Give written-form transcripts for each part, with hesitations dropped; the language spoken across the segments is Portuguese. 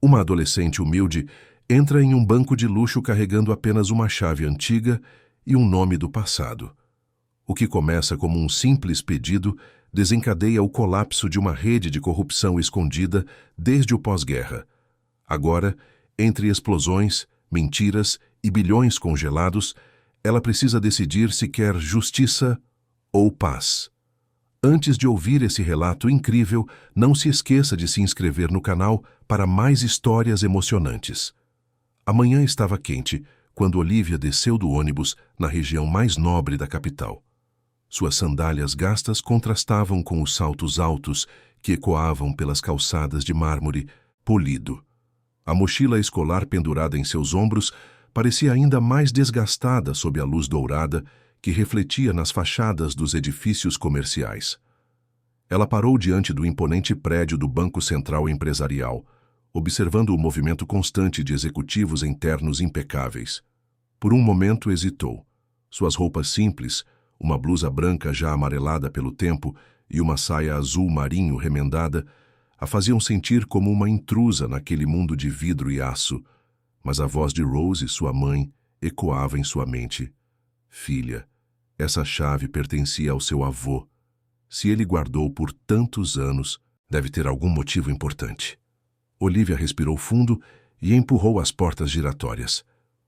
Uma adolescente humilde entra em um banco de luxo carregando apenas uma chave antiga e um nome do passado. O que começa como um simples pedido desencadeia o colapso de uma rede de corrupção escondida desde o pós-guerra. Agora, entre explosões, mentiras e bilhões congelados, ela precisa decidir se quer justiça ou paz. Antes de ouvir esse relato incrível, não se esqueça de se inscrever no canal para mais histórias emocionantes. A manhã estava quente quando Olivia desceu do ônibus na região mais nobre da capital. Suas sandálias gastas contrastavam com os saltos altos que ecoavam pelas calçadas de mármore polido. A mochila escolar pendurada em seus ombros parecia ainda mais desgastada sob a luz dourada que refletia nas fachadas dos edifícios comerciais. Ela parou diante do imponente prédio do Banco Central Empresarial, observando o movimento constante de executivos em ternos impecáveis. Por um momento hesitou. Suas roupas simples, uma blusa branca já amarelada pelo tempo e uma saia azul marinho remendada, a faziam sentir como uma intrusa naquele mundo de vidro e aço. Mas a voz de Rose, sua mãe, ecoava em sua mente. Filha, essa chave pertencia ao seu avô. Se ele guardou por tantos anos, deve ter algum motivo importante. Olivia respirou fundo e empurrou as portas giratórias.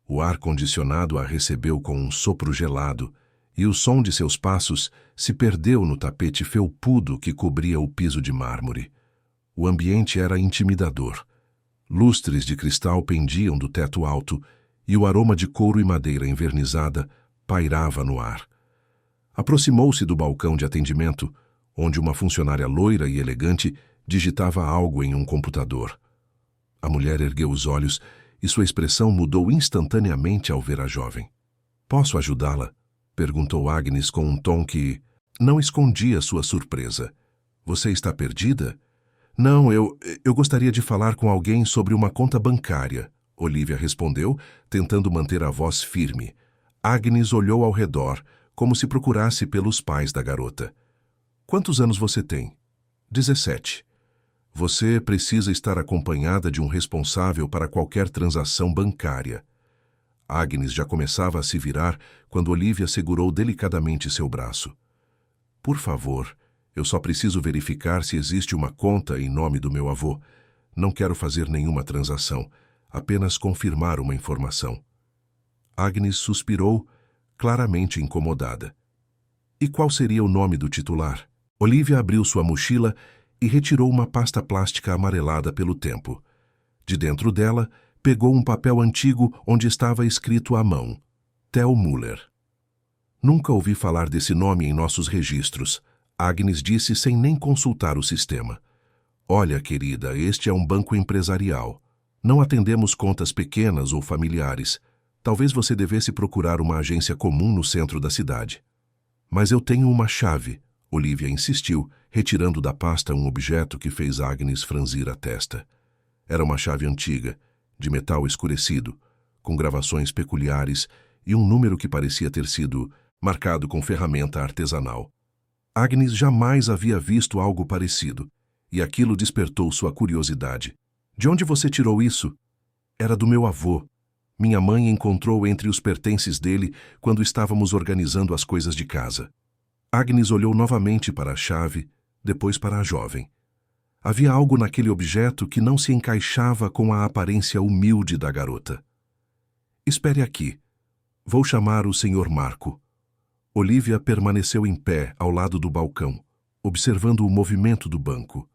O ar-condicionado a recebeu com um sopro gelado, e o som de seus passos se perdeu no tapete felpudo que cobria o piso de mármore. O ambiente era intimidador. Lustres de cristal pendiam do teto alto e o aroma de couro e madeira envernizada pairava no ar. Aproximou-se do balcão de atendimento, onde uma funcionária loira e elegante digitava algo em um computador. A mulher ergueu os olhos e sua expressão mudou instantaneamente ao ver a jovem. "Posso ajudá-la?" perguntou Agnes com um tom que não escondia sua surpresa. "Você está perdida?" "Não, eu gostaria de falar com alguém sobre uma conta bancária", Olivia respondeu, tentando manter a voz firme. Agnes olhou ao redor, como se procurasse pelos pais da garota. "Quantos anos você tem?" 17. "Você precisa estar acompanhada de um responsável para qualquer transação bancária." Agnes já começava a se virar quando Olivia segurou delicadamente seu braço. "Por favor, eu só preciso verificar se existe uma conta em nome do meu avô. Não quero fazer nenhuma transação, apenas confirmar uma informação." Agnes suspirou, claramente incomodada. "E qual seria o nome do titular?" Olivia abriu sua mochila e retirou uma pasta plástica amarelada pelo tempo. De dentro dela, pegou um papel antigo onde estava escrito à mão: Tel Muller. "Nunca ouvi falar desse nome em nossos registros", Agnes disse sem nem consultar o sistema. "Olha, querida, este é um banco empresarial. Não atendemos contas pequenas ou familiares. Talvez você devesse procurar uma agência comum no centro da cidade." "Mas eu tenho uma chave", Olivia insistiu, retirando da pasta um objeto que fez Agnes franzir a testa. Era uma chave antiga, de metal escurecido, com gravações peculiares e um número que parecia ter sido marcado com ferramenta artesanal. Agnes jamais havia visto algo parecido, e aquilo despertou sua curiosidade. "De onde você tirou isso?" "Era do meu avô. Minha mãe encontrou entre os pertences dele quando estávamos organizando as coisas de casa." Agnes olhou novamente para a chave, depois para a jovem. Havia algo naquele objeto que não se encaixava com a aparência humilde da garota. "Espere aqui. Vou chamar o Sr. Marco." Olivia permaneceu em pé ao lado do balcão, observando o movimento do banco.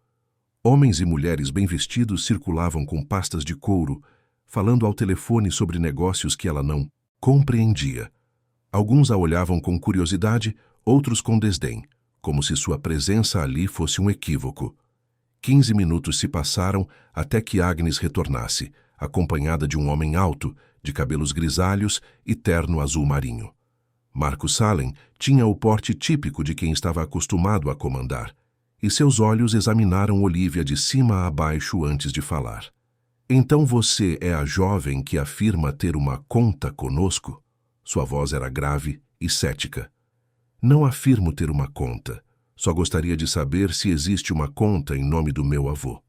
Homens e mulheres bem vestidos circulavam com pastas de couro, falando ao telefone sobre negócios que ela não compreendia. Alguns a olhavam com curiosidade, outros com desdém, como se sua presença ali fosse um equívoco. 15 minutos se passaram até que Agnes retornasse, acompanhada de um homem alto, de cabelos grisalhos e terno azul marinho. Marco Salem tinha o porte típico de quem estava acostumado a comandar, e seus olhos examinaram Olivia de cima a baixo antes de falar. "Então você é a jovem que afirma ter uma conta conosco?" Sua voz era grave e cética. "Não afirmo ter uma conta. Só gostaria de saber se existe uma conta em nome do meu avô."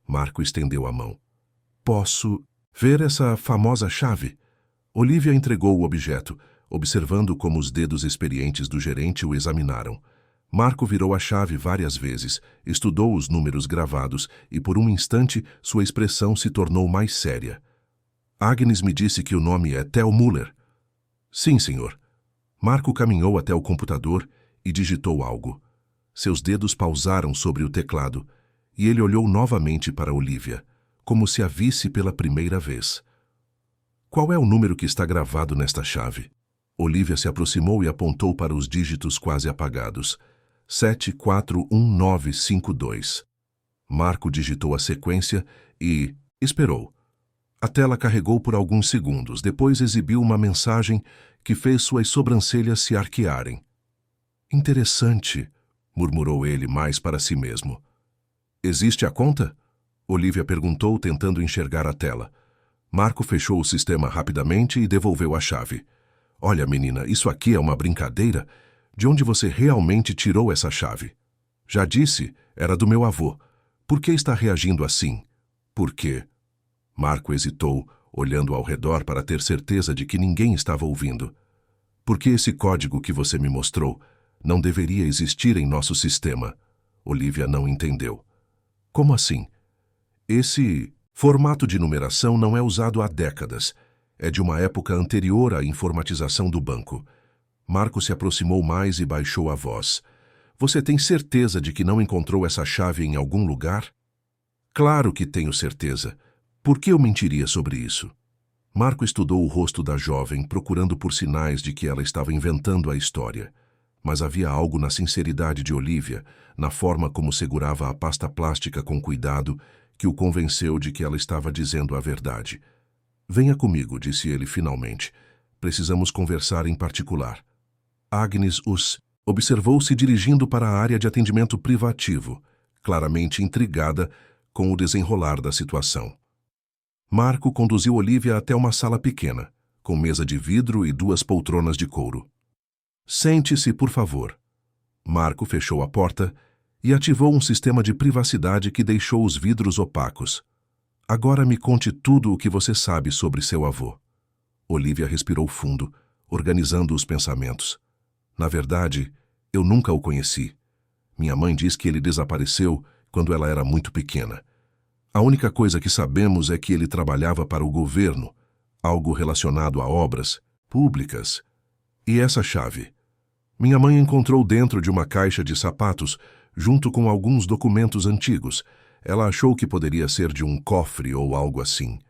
Marco estendeu a mão. Posso ver essa famosa chave? Olivia entregou o objeto, observando como os dedos experientes do gerente o examinaram. Marco virou a chave várias vezes, estudou os números gravados e, por um instante, sua expressão se tornou mais séria. Agnes me disse que o nome é Theo Müller. Sim, senhor. Marco caminhou até o computador e digitou algo. Seus dedos pausaram sobre o teclado e ele olhou novamente para Olivia, como se a visse pela primeira vez. Qual é o número que está gravado nesta chave? Olivia se aproximou e apontou para os dígitos quase apagados. 741952. Marco digitou a sequência e esperou. A tela carregou por alguns segundos, depois exibiu uma mensagem que fez suas sobrancelhas se arquearem. Interessante, murmurou ele mais para si mesmo. Existe a conta? Olivia perguntou, tentando enxergar a tela. Marco fechou o sistema rapidamente e devolveu a chave. Olha, menina, isso aqui é uma brincadeira? De onde você realmente tirou essa chave? Já disse, era do meu avô. Por que está reagindo assim? Por quê? Marco hesitou, olhando ao redor para ter certeza de que ninguém estava ouvindo. Porque esse código que você me mostrou não deveria existir em nosso sistema. Olivia não entendeu. Como assim? Esse formato de numeração não é usado há décadas. É de uma época anterior à informatização do banco. Marco se aproximou mais e baixou a voz. Você tem certeza de que não encontrou essa chave em algum lugar? Claro que tenho certeza. Por que eu mentiria sobre isso? Marco estudou o rosto da jovem, procurando por sinais de que ela estava inventando a história. Mas havia algo na sinceridade de Olivia, na forma como segurava a pasta plástica com cuidado, que o convenceu de que ela estava dizendo a verdade. Venha comigo, disse ele finalmente. Precisamos conversar em particular. Agnes os observou se dirigindo para a área de atendimento privativo, claramente intrigada com o desenrolar da situação. Marco conduziu Olivia até uma sala pequena, com mesa de vidro e 2 poltronas de couro. Sente-se, por favor. Marco fechou a porta e ativou um sistema de privacidade que deixou os vidros opacos. Agora me conte tudo o que você sabe sobre seu avô. Olivia respirou fundo, organizando os pensamentos. Na verdade, eu nunca o conheci. Minha mãe diz que ele desapareceu quando ela era muito pequena. A única coisa que sabemos é que ele trabalhava para o governo, algo relacionado a obras públicas. E essa chave? Minha mãe encontrou dentro de uma caixa de sapatos, junto com alguns documentos antigos. Ela achou que poderia ser de um cofre ou algo assim.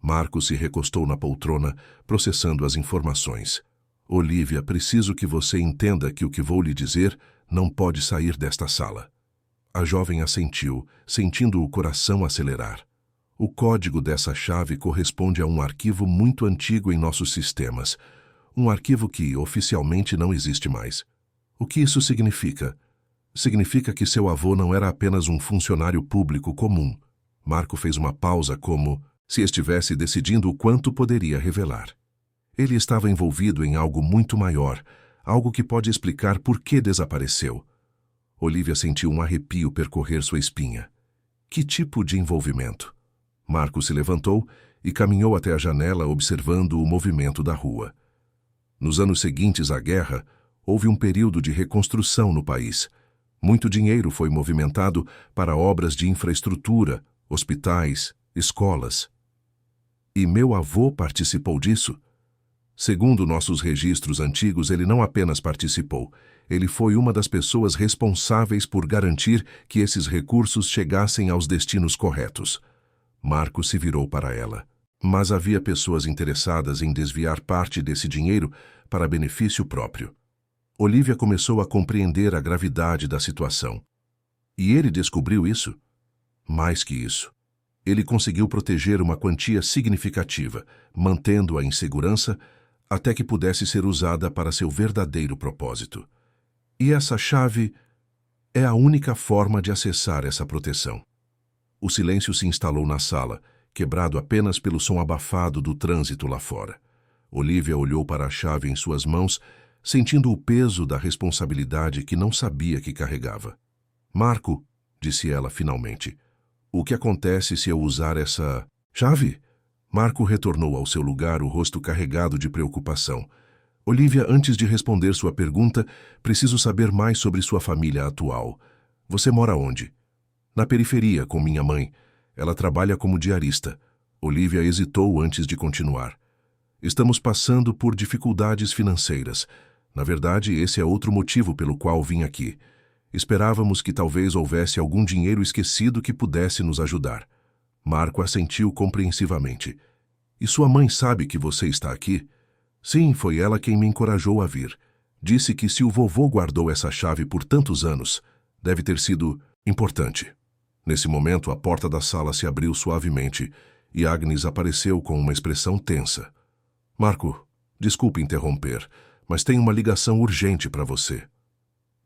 Marco se recostou na poltrona, processando as informações. Olivia, preciso que você entenda que o que vou lhe dizer não pode sair desta sala. A jovem assentiu, sentindo o coração acelerar. O código dessa chave corresponde a um arquivo muito antigo em nossos sistemas. Um arquivo que, oficialmente, não existe mais. O que isso significa? Significa que seu avô não era apenas um funcionário público comum. Marco fez uma pausa como se estivesse decidindo o quanto poderia revelar. Ele estava envolvido em algo muito maior, algo que pode explicar por que desapareceu. Olivia sentiu um arrepio percorrer sua espinha. Que tipo de envolvimento? Marco se levantou e caminhou até a janela observando o movimento da rua. Nos anos seguintes à guerra, houve um período de reconstrução no país. Muito dinheiro foi movimentado para obras de infraestrutura, hospitais, escolas. E meu avô participou disso? Segundo nossos registros antigos, ele não apenas participou, ele foi uma das pessoas responsáveis por garantir que esses recursos chegassem aos destinos corretos. Marco se virou para ela. Mas havia pessoas interessadas em desviar parte desse dinheiro para benefício próprio. Olivia começou a compreender a gravidade da situação. E ele descobriu isso? Mais que isso. Ele conseguiu proteger uma quantia significativa, mantendo-a em segurança até que pudesse ser usada para seu verdadeiro propósito. E essa chave é a única forma de acessar essa proteção. O silêncio se instalou na sala, quebrado apenas pelo som abafado do trânsito lá fora. Olivia olhou para a chave em suas mãos, sentindo o peso da responsabilidade que não sabia que carregava. Marco, disse ela finalmente, o que acontece se eu usar essa Chave? Marco retornou ao seu lugar, o rosto carregado de preocupação. Olivia, antes de responder sua pergunta, preciso saber mais sobre sua família atual. Você mora onde? Na periferia, com minha mãe. Ela trabalha como diarista. Olivia hesitou antes de continuar. Estamos passando por dificuldades financeiras. Na verdade, esse é outro motivo pelo qual vim aqui. Esperávamos que talvez houvesse algum dinheiro esquecido que pudesse nos ajudar. Marco assentiu compreensivamente. E sua mãe sabe que você está aqui? Sim, foi ela quem me encorajou a vir. Disse que se o vovô guardou essa chave por tantos anos, deve ter sido importante. Nesse momento, a porta da sala se abriu suavemente e Agnes apareceu com uma expressão tensa. Marco, desculpe interromper, mas tenho uma ligação urgente para você.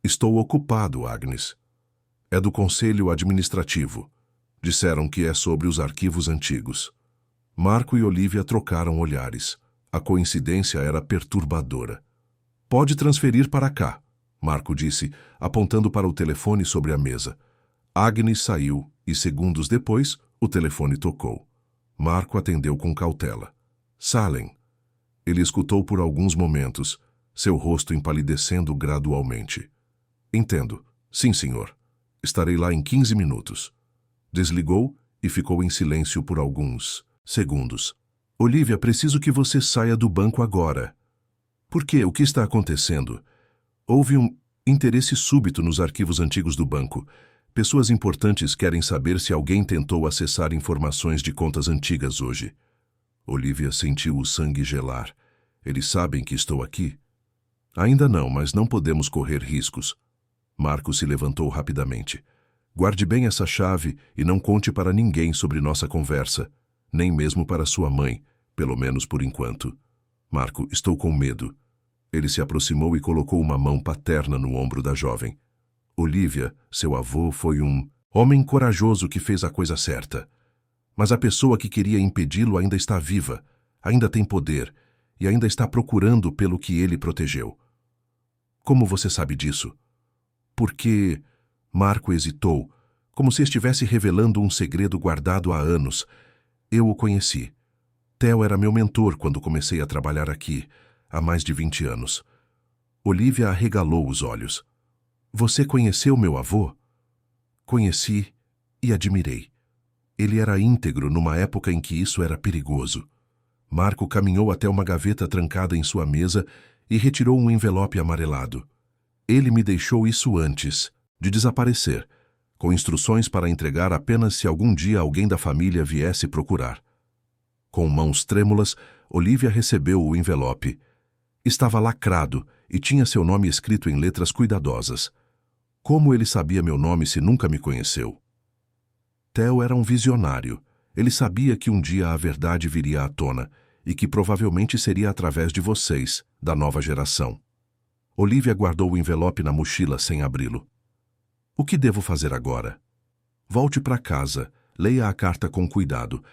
Estou ocupado, Agnes. É do Conselho Administrativo. Disseram que é sobre os arquivos antigos. Marco e Olivia trocaram olhares. A coincidência era perturbadora. Pode transferir para cá, Marco disse, apontando para o telefone sobre a mesa. Agnes saiu e, segundos depois, o telefone tocou. Marco atendeu com cautela. Salem. Ele escutou por alguns momentos, seu rosto empalidecendo gradualmente. Entendo. Sim, senhor. Estarei lá em 15 minutos. Desligou e ficou em silêncio por alguns segundos. Olivia, preciso que você saia do banco agora. Por quê? O que está acontecendo? Houve um interesse súbito nos arquivos antigos do banco. Pessoas importantes querem saber se alguém tentou acessar informações de contas antigas hoje. Olivia sentiu o sangue gelar. Eles sabem que estou aqui? Ainda não, mas não podemos correr riscos. Marco se levantou rapidamente. Guarde bem essa chave e não conte para ninguém sobre nossa conversa, nem mesmo para sua mãe, pelo menos por enquanto. Marco, estou com medo. Ele se aproximou e colocou uma mão paterna no ombro da jovem. Olivia, seu avô, foi um homem corajoso que fez a coisa certa. Mas a pessoa que queria impedi-lo ainda está viva, ainda tem poder e ainda está procurando pelo que ele protegeu. Como você sabe disso? Porque... Marco hesitou, como se estivesse revelando um segredo guardado há anos. Eu o conheci. Theo era meu mentor quando comecei a trabalhar aqui, há mais de 20 anos. Olivia arregalou os olhos. Você conheceu meu avô? Conheci e admirei. Ele era íntegro numa época em que isso era perigoso. Marco caminhou até uma gaveta trancada em sua mesa e retirou um envelope amarelado. Ele me deixou isso antes de desaparecer, com instruções para entregar apenas se algum dia alguém da família viesse procurar. Com mãos trêmulas, Olivia recebeu o envelope. Estava lacrado e tinha seu nome escrito em letras cuidadosas. Como ele sabia meu nome se nunca me conheceu? Theo era um visionário. Ele sabia que um dia a verdade viria à tona e que provavelmente seria através de vocês, da nova geração. Olivia guardou o envelope na mochila sem abri-lo. O que devo fazer agora? Volte para casa, leia a carta com cuidado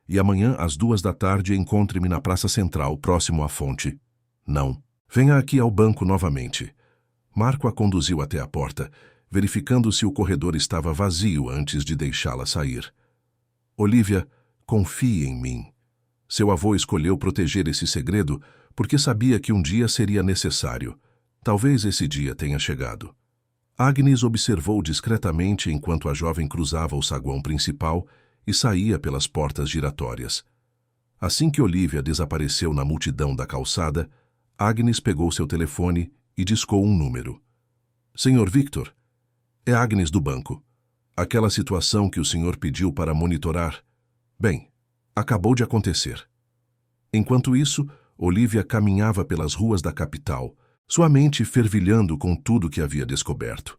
e amanhã às 14h encontre-me na Praça Central, próximo à fonte. Não. Venha aqui ao banco novamente. Marco a conduziu até a porta, verificando se o corredor estava vazio antes de deixá-la sair. Olivia, confie em mim. Seu avô escolheu proteger esse segredo porque sabia que um dia seria necessário. Talvez esse dia tenha chegado. Agnes observou discretamente enquanto a jovem cruzava o saguão principal e saía pelas portas giratórias. Assim que Olivia desapareceu na multidão da calçada, Agnes pegou seu telefone e discou um número. Senhor Victor, é Agnes do banco. Aquela situação que o senhor pediu para monitorar, bem, acabou de acontecer. Enquanto isso, Olivia caminhava pelas ruas da capital, sua mente fervilhando com tudo que havia descoberto.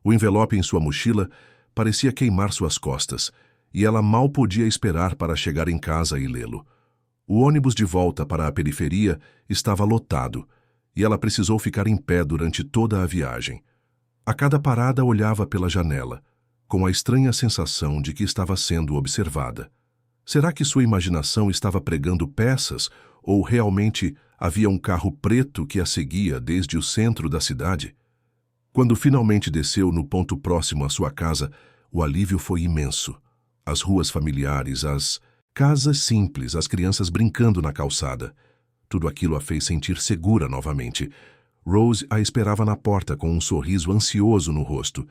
O envelope em sua mochila parecia queimar suas costas, e ela mal podia esperar para chegar em casa e lê-lo. O ônibus de volta para a periferia estava lotado, e ela precisou ficar em pé durante toda a viagem. A cada parada olhava pela janela, com a estranha sensação de que estava sendo observada. Será que sua imaginação estava pregando peças ou realmente havia um carro preto que a seguia desde o centro da cidade? Quando finalmente desceu no ponto próximo à sua casa, o alívio foi imenso. As ruas familiares, as Casa simples, as crianças brincando na calçada. Tudo aquilo a fez sentir segura novamente. Rose a esperava na porta com um sorriso ansioso no rosto.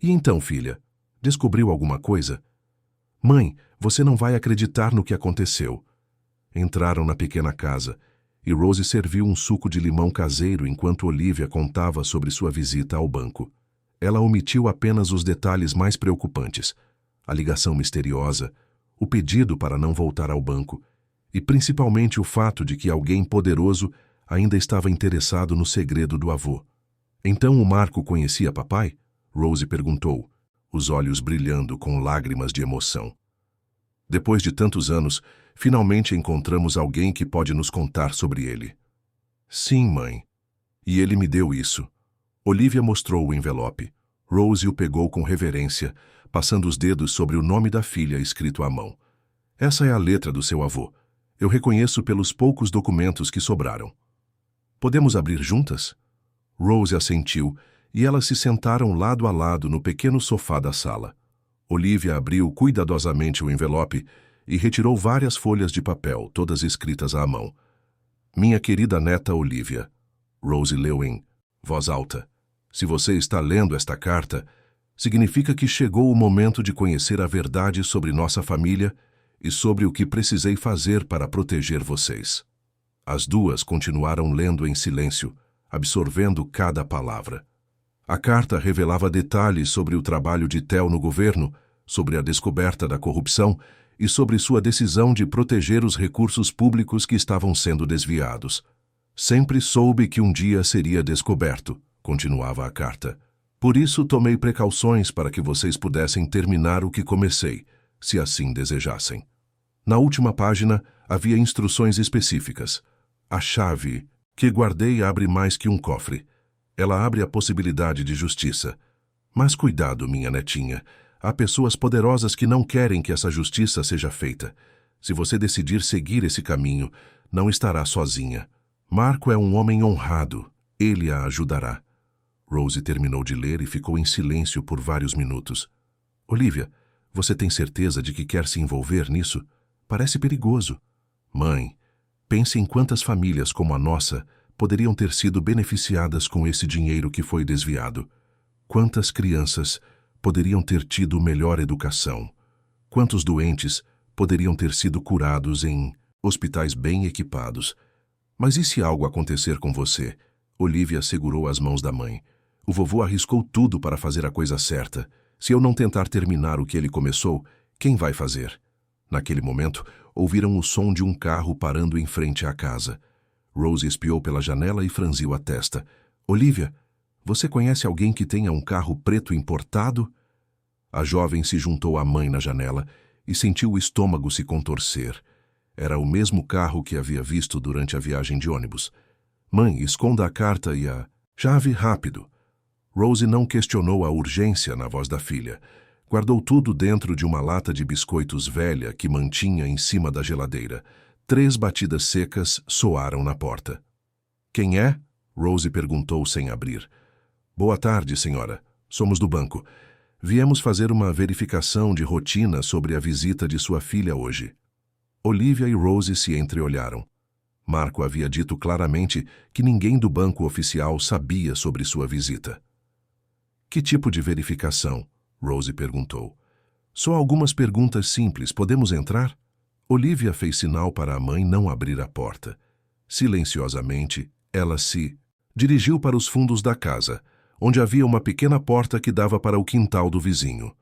E então, filha, descobriu alguma coisa? Mãe, você não vai acreditar no que aconteceu. Entraram na pequena casa e Rose serviu um suco de limão caseiro enquanto Olivia contava sobre sua visita ao banco. Ela omitiu apenas os detalhes mais preocupantes: a ligação misteriosa, o pedido para não voltar ao banco e principalmente o fato de que alguém poderoso ainda estava interessado no segredo do avô. Então o Marco conhecia papai? Rose perguntou, os olhos brilhando com lágrimas de emoção. Depois de tantos anos, finalmente encontramos alguém que pode nos contar sobre ele. Sim, mãe. E ele me deu isso. Olivia mostrou o envelope. Rose o pegou com reverência, passando os dedos sobre o nome da filha escrito à mão. Essa é a letra do seu avô. Eu reconheço pelos poucos documentos que sobraram. Podemos abrir juntas? Rose assentiu e elas se sentaram lado a lado no pequeno sofá da sala. Olivia abriu cuidadosamente o envelope e retirou várias folhas de papel, todas escritas à mão. Minha querida neta Olivia. Rose leu em voz alta. Se você está lendo esta carta, significa que chegou o momento de conhecer a verdade sobre nossa família e sobre o que precisei fazer para proteger vocês. As duas continuaram lendo em silêncio, absorvendo cada palavra. A carta revelava detalhes sobre o trabalho de Theo no governo, sobre a descoberta da corrupção e sobre sua decisão de proteger os recursos públicos que estavam sendo desviados. Sempre soube que um dia seria descoberto, continuava a carta. Por isso tomei precauções para que vocês pudessem terminar o que comecei, se assim desejassem. Na última página havia instruções específicas. A chave que guardei abre mais que um cofre. Ela abre a possibilidade de justiça. Mas cuidado, minha netinha. Há pessoas poderosas que não querem que essa justiça seja feita. Se você decidir seguir esse caminho, não estará sozinha. Marco é um homem honrado. Ele a ajudará. Rose terminou de ler e ficou em silêncio por vários minutos. Olivia, você tem certeza de que quer se envolver nisso? Parece perigoso. Mãe, pense em quantas famílias como a nossa poderiam ter sido beneficiadas com esse dinheiro que foi desviado. Quantas crianças poderiam ter tido melhor educação? Quantos doentes poderiam ter sido curados em hospitais bem equipados? Mas e se algo acontecer com você? Olivia segurou as mãos da mãe. O vovô arriscou tudo para fazer a coisa certa. Se eu não tentar terminar o que ele começou, quem vai fazer? Naquele momento, ouviram o som de um carro parando em frente à casa. Rose espiou pela janela e franziu a testa. Olivia, você conhece alguém que tenha um carro preto importado? A jovem se juntou à mãe na janela e sentiu o estômago se contorcer. Era o mesmo carro que havia visto durante a viagem de ônibus. Mãe, esconda a carta e a chave rápido. Rose não questionou a urgência na voz da filha. Guardou tudo dentro de uma lata de biscoitos velha que mantinha em cima da geladeira. 3 batidas secas soaram na porta. Quem é? Rose perguntou sem abrir. Boa tarde, senhora. Somos do banco. Viemos fazer uma verificação de rotina sobre a visita de sua filha hoje. Olivia e Rose se entreolharam. Marco havia dito claramente que ninguém do banco oficial sabia sobre sua visita. Que tipo de verificação? Rose perguntou. Só algumas perguntas simples. Podemos entrar? Olivia fez sinal para a mãe não abrir a porta. Silenciosamente, ela se dirigiu para os fundos da casa, onde havia uma pequena porta que dava para o quintal do vizinho.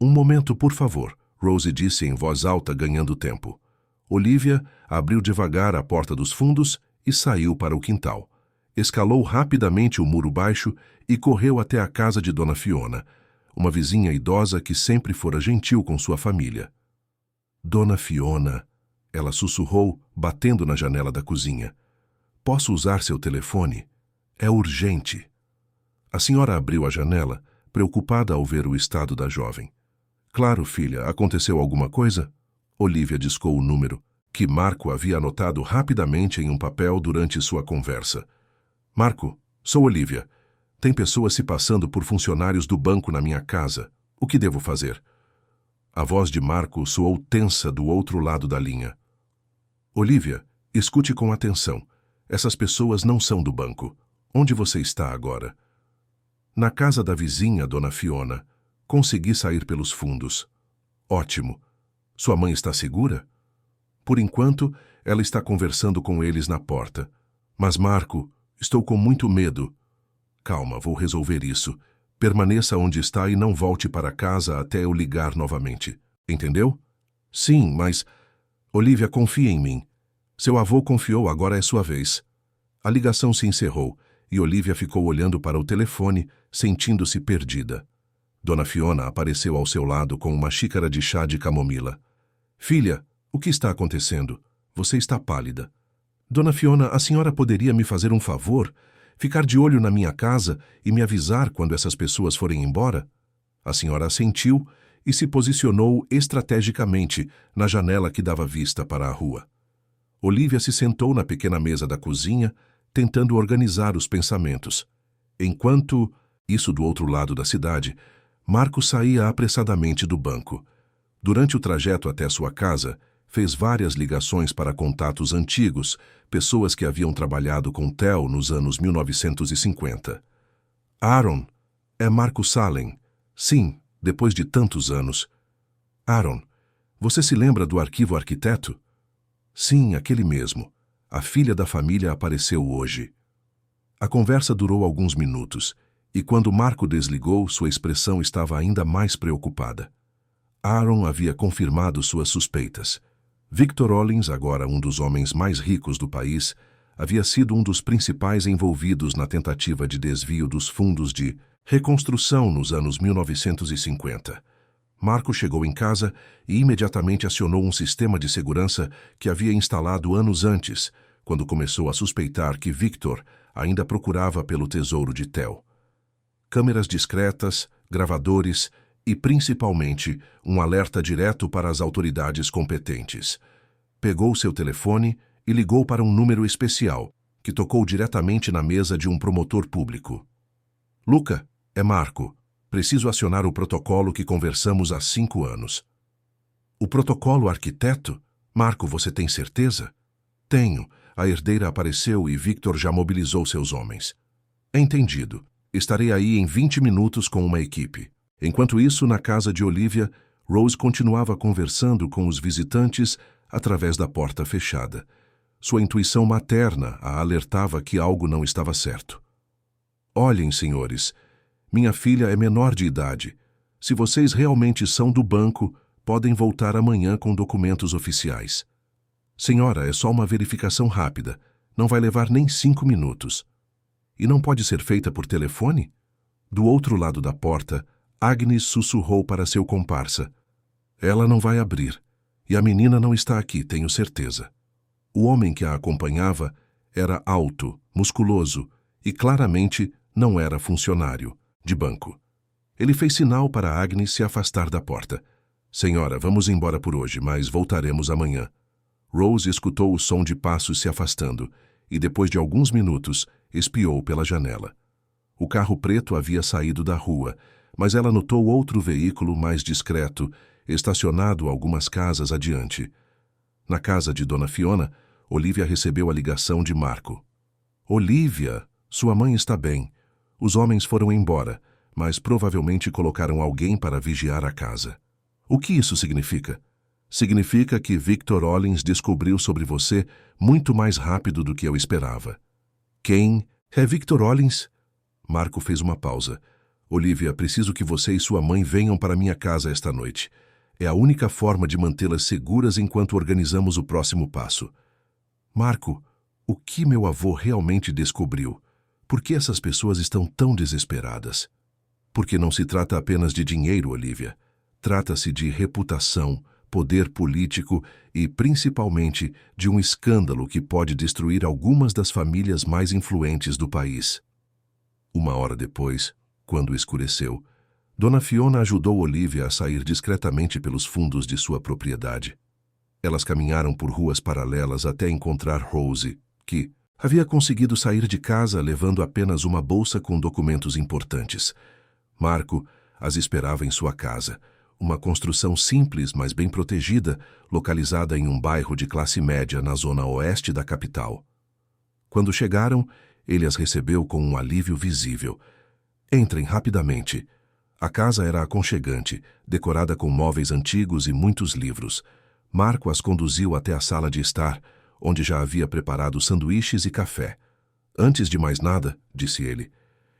Um momento, por favor, Rose disse em voz alta, ganhando tempo. Olivia abriu devagar a porta dos fundos e saiu para o quintal. Escalou rapidamente o muro baixo e correu até a casa de Dona Fiona, uma vizinha idosa que sempre fora gentil com sua família. Dona Fiona, ela sussurrou, batendo na janela da cozinha. Posso usar seu telefone? É urgente. A senhora abriu a janela, preocupada ao ver o estado da jovem. Claro, filha, aconteceu alguma coisa? Olivia discou o número, que Marco havia anotado rapidamente em um papel durante sua conversa. Marco, sou Olivia. Tem pessoas se passando por funcionários do banco na minha casa. O que devo fazer? A voz de Marco soou tensa do outro lado da linha. Olivia, escute com atenção. Essas pessoas não são do banco. Onde você está agora? Na casa da vizinha, Dona Fiona. Consegui sair pelos fundos. Ótimo. Sua mãe está segura? Por enquanto, ela está conversando com eles na porta. Mas, Marco, estou com muito medo. Calma, vou resolver isso. Permaneça onde está e não volte para casa até eu ligar novamente. Entendeu? Sim, mas... Olivia, confie em mim. Seu avô confiou, agora é sua vez. A ligação se encerrou e Olivia ficou olhando para o telefone, sentindo-se perdida. Dona Fiona apareceu ao seu lado com uma xícara de chá de camomila. Filha, o que está acontecendo? Você está pálida. Dona Fiona, a senhora poderia me fazer um favor? Ficar de olho na minha casa e me avisar quando essas pessoas forem embora? A senhora assentiu e se posicionou estrategicamente na janela que dava vista para a rua. Olivia se sentou na pequena mesa da cozinha, tentando organizar os pensamentos. Enquanto, isso do outro lado da cidade, Marco saía apressadamente do banco. Durante o trajeto até sua casa, fez várias ligações para contatos antigos, pessoas que haviam trabalhado com Theo nos anos 1950. Aaron, é Marco Salem. Sim, depois de tantos anos. Aaron, você se lembra do arquivo arquiteto? Sim, aquele mesmo. A filha da família apareceu hoje. A conversa durou alguns minutos, e quando Marco desligou, sua expressão estava ainda mais preocupada. Aaron havia confirmado suas suspeitas. Victor Rollins, agora um dos homens mais ricos do país, havia sido um dos principais envolvidos na tentativa de desvio dos fundos de reconstrução nos anos 1950. Marco chegou em casa e imediatamente acionou um sistema de segurança que havia instalado anos antes, quando começou a suspeitar que Victor ainda procurava pelo tesouro de Theo. Câmeras discretas, gravadores e, principalmente, um alerta direto para as autoridades competentes. Pegou seu telefone e ligou para um número especial, que tocou diretamente na mesa de um promotor público. Luca, é Marco. Preciso acionar o protocolo que conversamos há 5 anos. O protocolo arquiteto? Marco, você tem certeza? Tenho. A herdeira apareceu e Victor já mobilizou seus homens. Entendido. Estarei aí em 20 minutos com uma equipe. Enquanto isso, na casa de Olivia, Rose continuava conversando com os visitantes através da porta fechada. Sua intuição materna a alertava que algo não estava certo. Olhem, senhores, minha filha é menor de idade. Se vocês realmente são do banco, podem voltar amanhã com documentos oficiais. Senhora, é só uma verificação rápida. Não vai levar nem 5 minutos. E não pode ser feita por telefone? Do outro lado da porta, Agnes sussurrou para seu comparsa. Ela não vai abrir. E a menina não está aqui, tenho certeza. O homem que a acompanhava era alto, musculoso e claramente não era funcionário de banco. Ele fez sinal para Agnes se afastar da porta. Senhora, vamos embora por hoje, mas voltaremos amanhã. Rose escutou o som de passos se afastando e, depois de alguns minutos, espiou pela janela. O carro preto havia saído da rua, mas ela notou outro veículo mais discreto, estacionado algumas casas adiante. Na casa de Dona Fiona, Olivia recebeu a ligação de Marco. Olivia, sua mãe está bem. Os homens foram embora, mas provavelmente colocaram alguém para vigiar a casa. O que isso significa? Significa que Victor Rollins descobriu sobre você muito mais rápido do que eu esperava. Quem é Victor Rollins? Marco fez uma pausa. Olivia, preciso que você e sua mãe venham para minha casa esta noite. É a única forma de mantê-las seguras enquanto organizamos o próximo passo. Marco, o que meu avô realmente descobriu? Por que essas pessoas estão tão desesperadas? Porque não se trata apenas de dinheiro, Olivia. Trata-se de reputação, poder político e, principalmente, de um escândalo que pode destruir algumas das famílias mais influentes do país. 1 hora depois, quando escureceu, Dona Fiona ajudou Olivia a sair discretamente pelos fundos de sua propriedade. Elas caminharam por ruas paralelas até encontrar Rose, que havia conseguido sair de casa levando apenas uma bolsa com documentos importantes. Marco as esperava em sua casa, uma construção simples, mas bem protegida, localizada em um bairro de classe média na zona oeste da capital. Quando chegaram, ele as recebeu com um alívio visível. Entrem rapidamente. A casa era aconchegante, decorada com móveis antigos e muitos livros. Marco as conduziu até a sala de estar, onde já havia preparado sanduíches e café. Antes de mais nada, disse ele,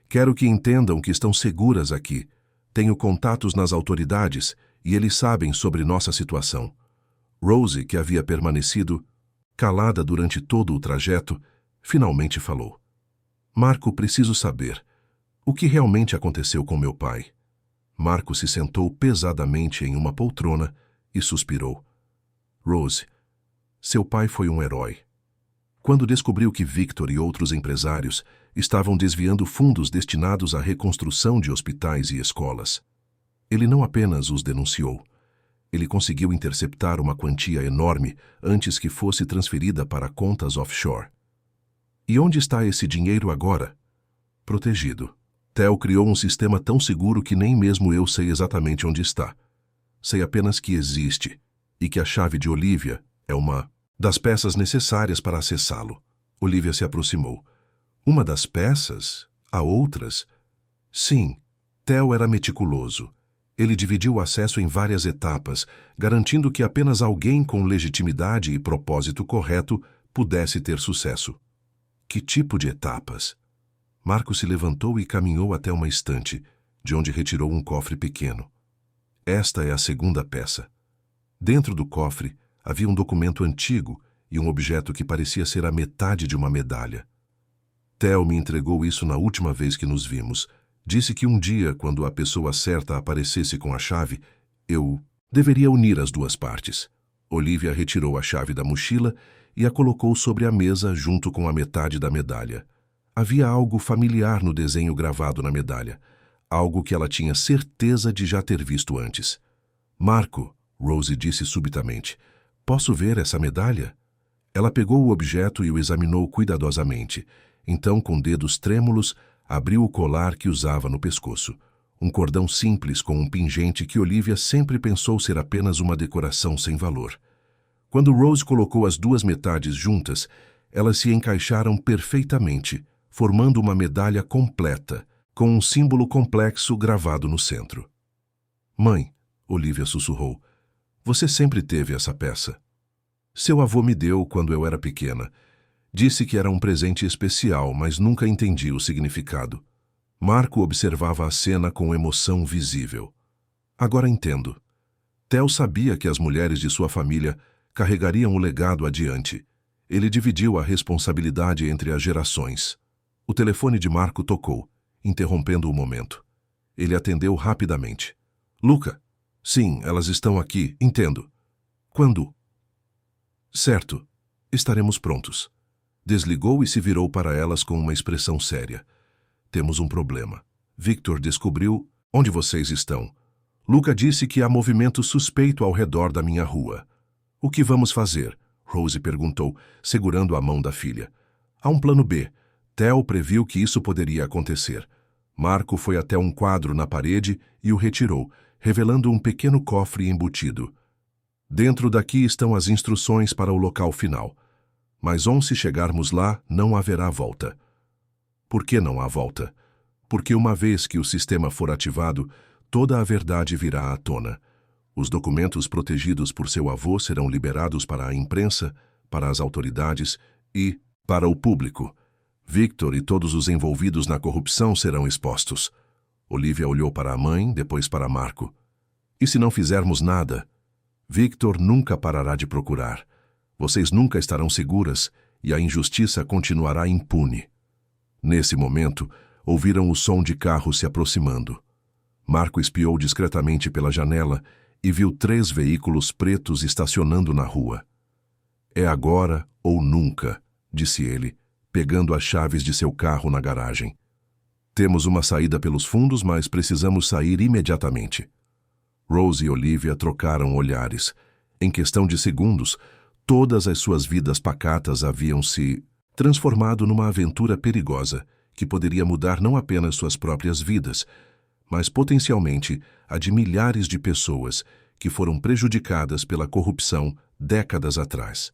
quero que entendam que estão seguras aqui. Tenho contatos nas autoridades e eles sabem sobre nossa situação. Rose, que havia permanecido calada durante todo o trajeto, finalmente falou. Marco, preciso saber. O que realmente aconteceu com meu pai? Marco se sentou pesadamente em uma poltrona e suspirou. Rose, seu pai foi um herói. Quando descobriu que Victor e outros empresários estavam desviando fundos destinados à reconstrução de hospitais e escolas, ele não apenas os denunciou, ele conseguiu interceptar uma quantia enorme antes que fosse transferida para contas offshore. E onde está esse dinheiro agora? Protegido. Theo criou um sistema tão seguro que nem mesmo eu sei exatamente onde está. Sei apenas que existe e que a chave de Olivia é uma das peças necessárias para acessá-lo. Olivia se aproximou. Uma das peças? Há outras? Sim. Theo era meticuloso. Ele dividiu o acesso em várias etapas, garantindo que apenas alguém com legitimidade e propósito correto pudesse ter sucesso. Que tipo de etapas? Marco se levantou e caminhou até uma estante, de onde retirou um cofre pequeno. Esta é a segunda peça. Dentro do cofre havia um documento antigo e um objeto que parecia ser a metade de uma medalha. Theo me entregou isso na última vez que nos vimos. Disse que um dia, quando a pessoa certa aparecesse com a chave, eu deveria unir as duas partes. Olivia retirou a chave da mochila e a colocou sobre a mesa junto com a metade da medalha. Havia algo familiar no desenho gravado na medalha, algo que ela tinha certeza de já ter visto antes. Marco, Rose disse subitamente, posso ver essa medalha? Ela pegou o objeto e o examinou cuidadosamente. Então, com dedos trêmulos, abriu o colar que usava no pescoço. Um cordão simples com um pingente que Olivia sempre pensou ser apenas uma decoração sem valor. Quando Rose colocou as duas metades juntas, elas se encaixaram perfeitamente, formando uma medalha completa, com um símbolo complexo gravado no centro. Mãe, Olivia sussurrou, você sempre teve essa peça. Seu avô me deu quando eu era pequena. Disse que era um presente especial, mas nunca entendi o significado. Marco observava a cena com emoção visível. Agora entendo. Theo sabia que as mulheres de sua família carregariam o legado adiante. Ele dividiu a responsabilidade entre as gerações. O telefone de Marco tocou, interrompendo o momento. Ele atendeu rapidamente. Luca. Sim, elas estão aqui, entendo. Quando? Certo. Estaremos prontos. Desligou e se virou para elas com uma expressão séria. Temos um problema. Victor descobriu onde vocês estão. Luca disse que há movimento suspeito ao redor da minha rua. O que vamos fazer? Rose perguntou, segurando a mão da filha. Há um plano B. Theo previu que isso poderia acontecer. Marco foi até um quadro na parede e o retirou, revelando um pequeno cofre embutido. Dentro daqui estão as instruções para o local final. Mas onde chegarmos lá, não haverá volta. Por que não há volta? Porque uma vez que o sistema for ativado, toda a verdade virá à tona. Os documentos protegidos por seu avô serão liberados para a imprensa, para as autoridades e para o público. Victor e todos os envolvidos na corrupção serão expostos. Olivia olhou para a mãe, depois para Marco. E se não fizermos nada? Victor nunca parará de procurar. Vocês nunca estarão seguras e a injustiça continuará impune. Nesse momento, ouviram o som de carros se aproximando. Marco espiou discretamente pela janela e viu 3 veículos pretos estacionando na rua. É agora ou nunca, disse ele, pegando as chaves de seu carro na garagem. Temos uma saída pelos fundos, mas precisamos sair imediatamente. Rose e Olivia trocaram olhares. Em questão de segundos, todas as suas vidas pacatas haviam se transformado numa aventura perigosa que poderia mudar não apenas suas próprias vidas, mas potencialmente a de milhares de pessoas que foram prejudicadas pela corrupção décadas atrás.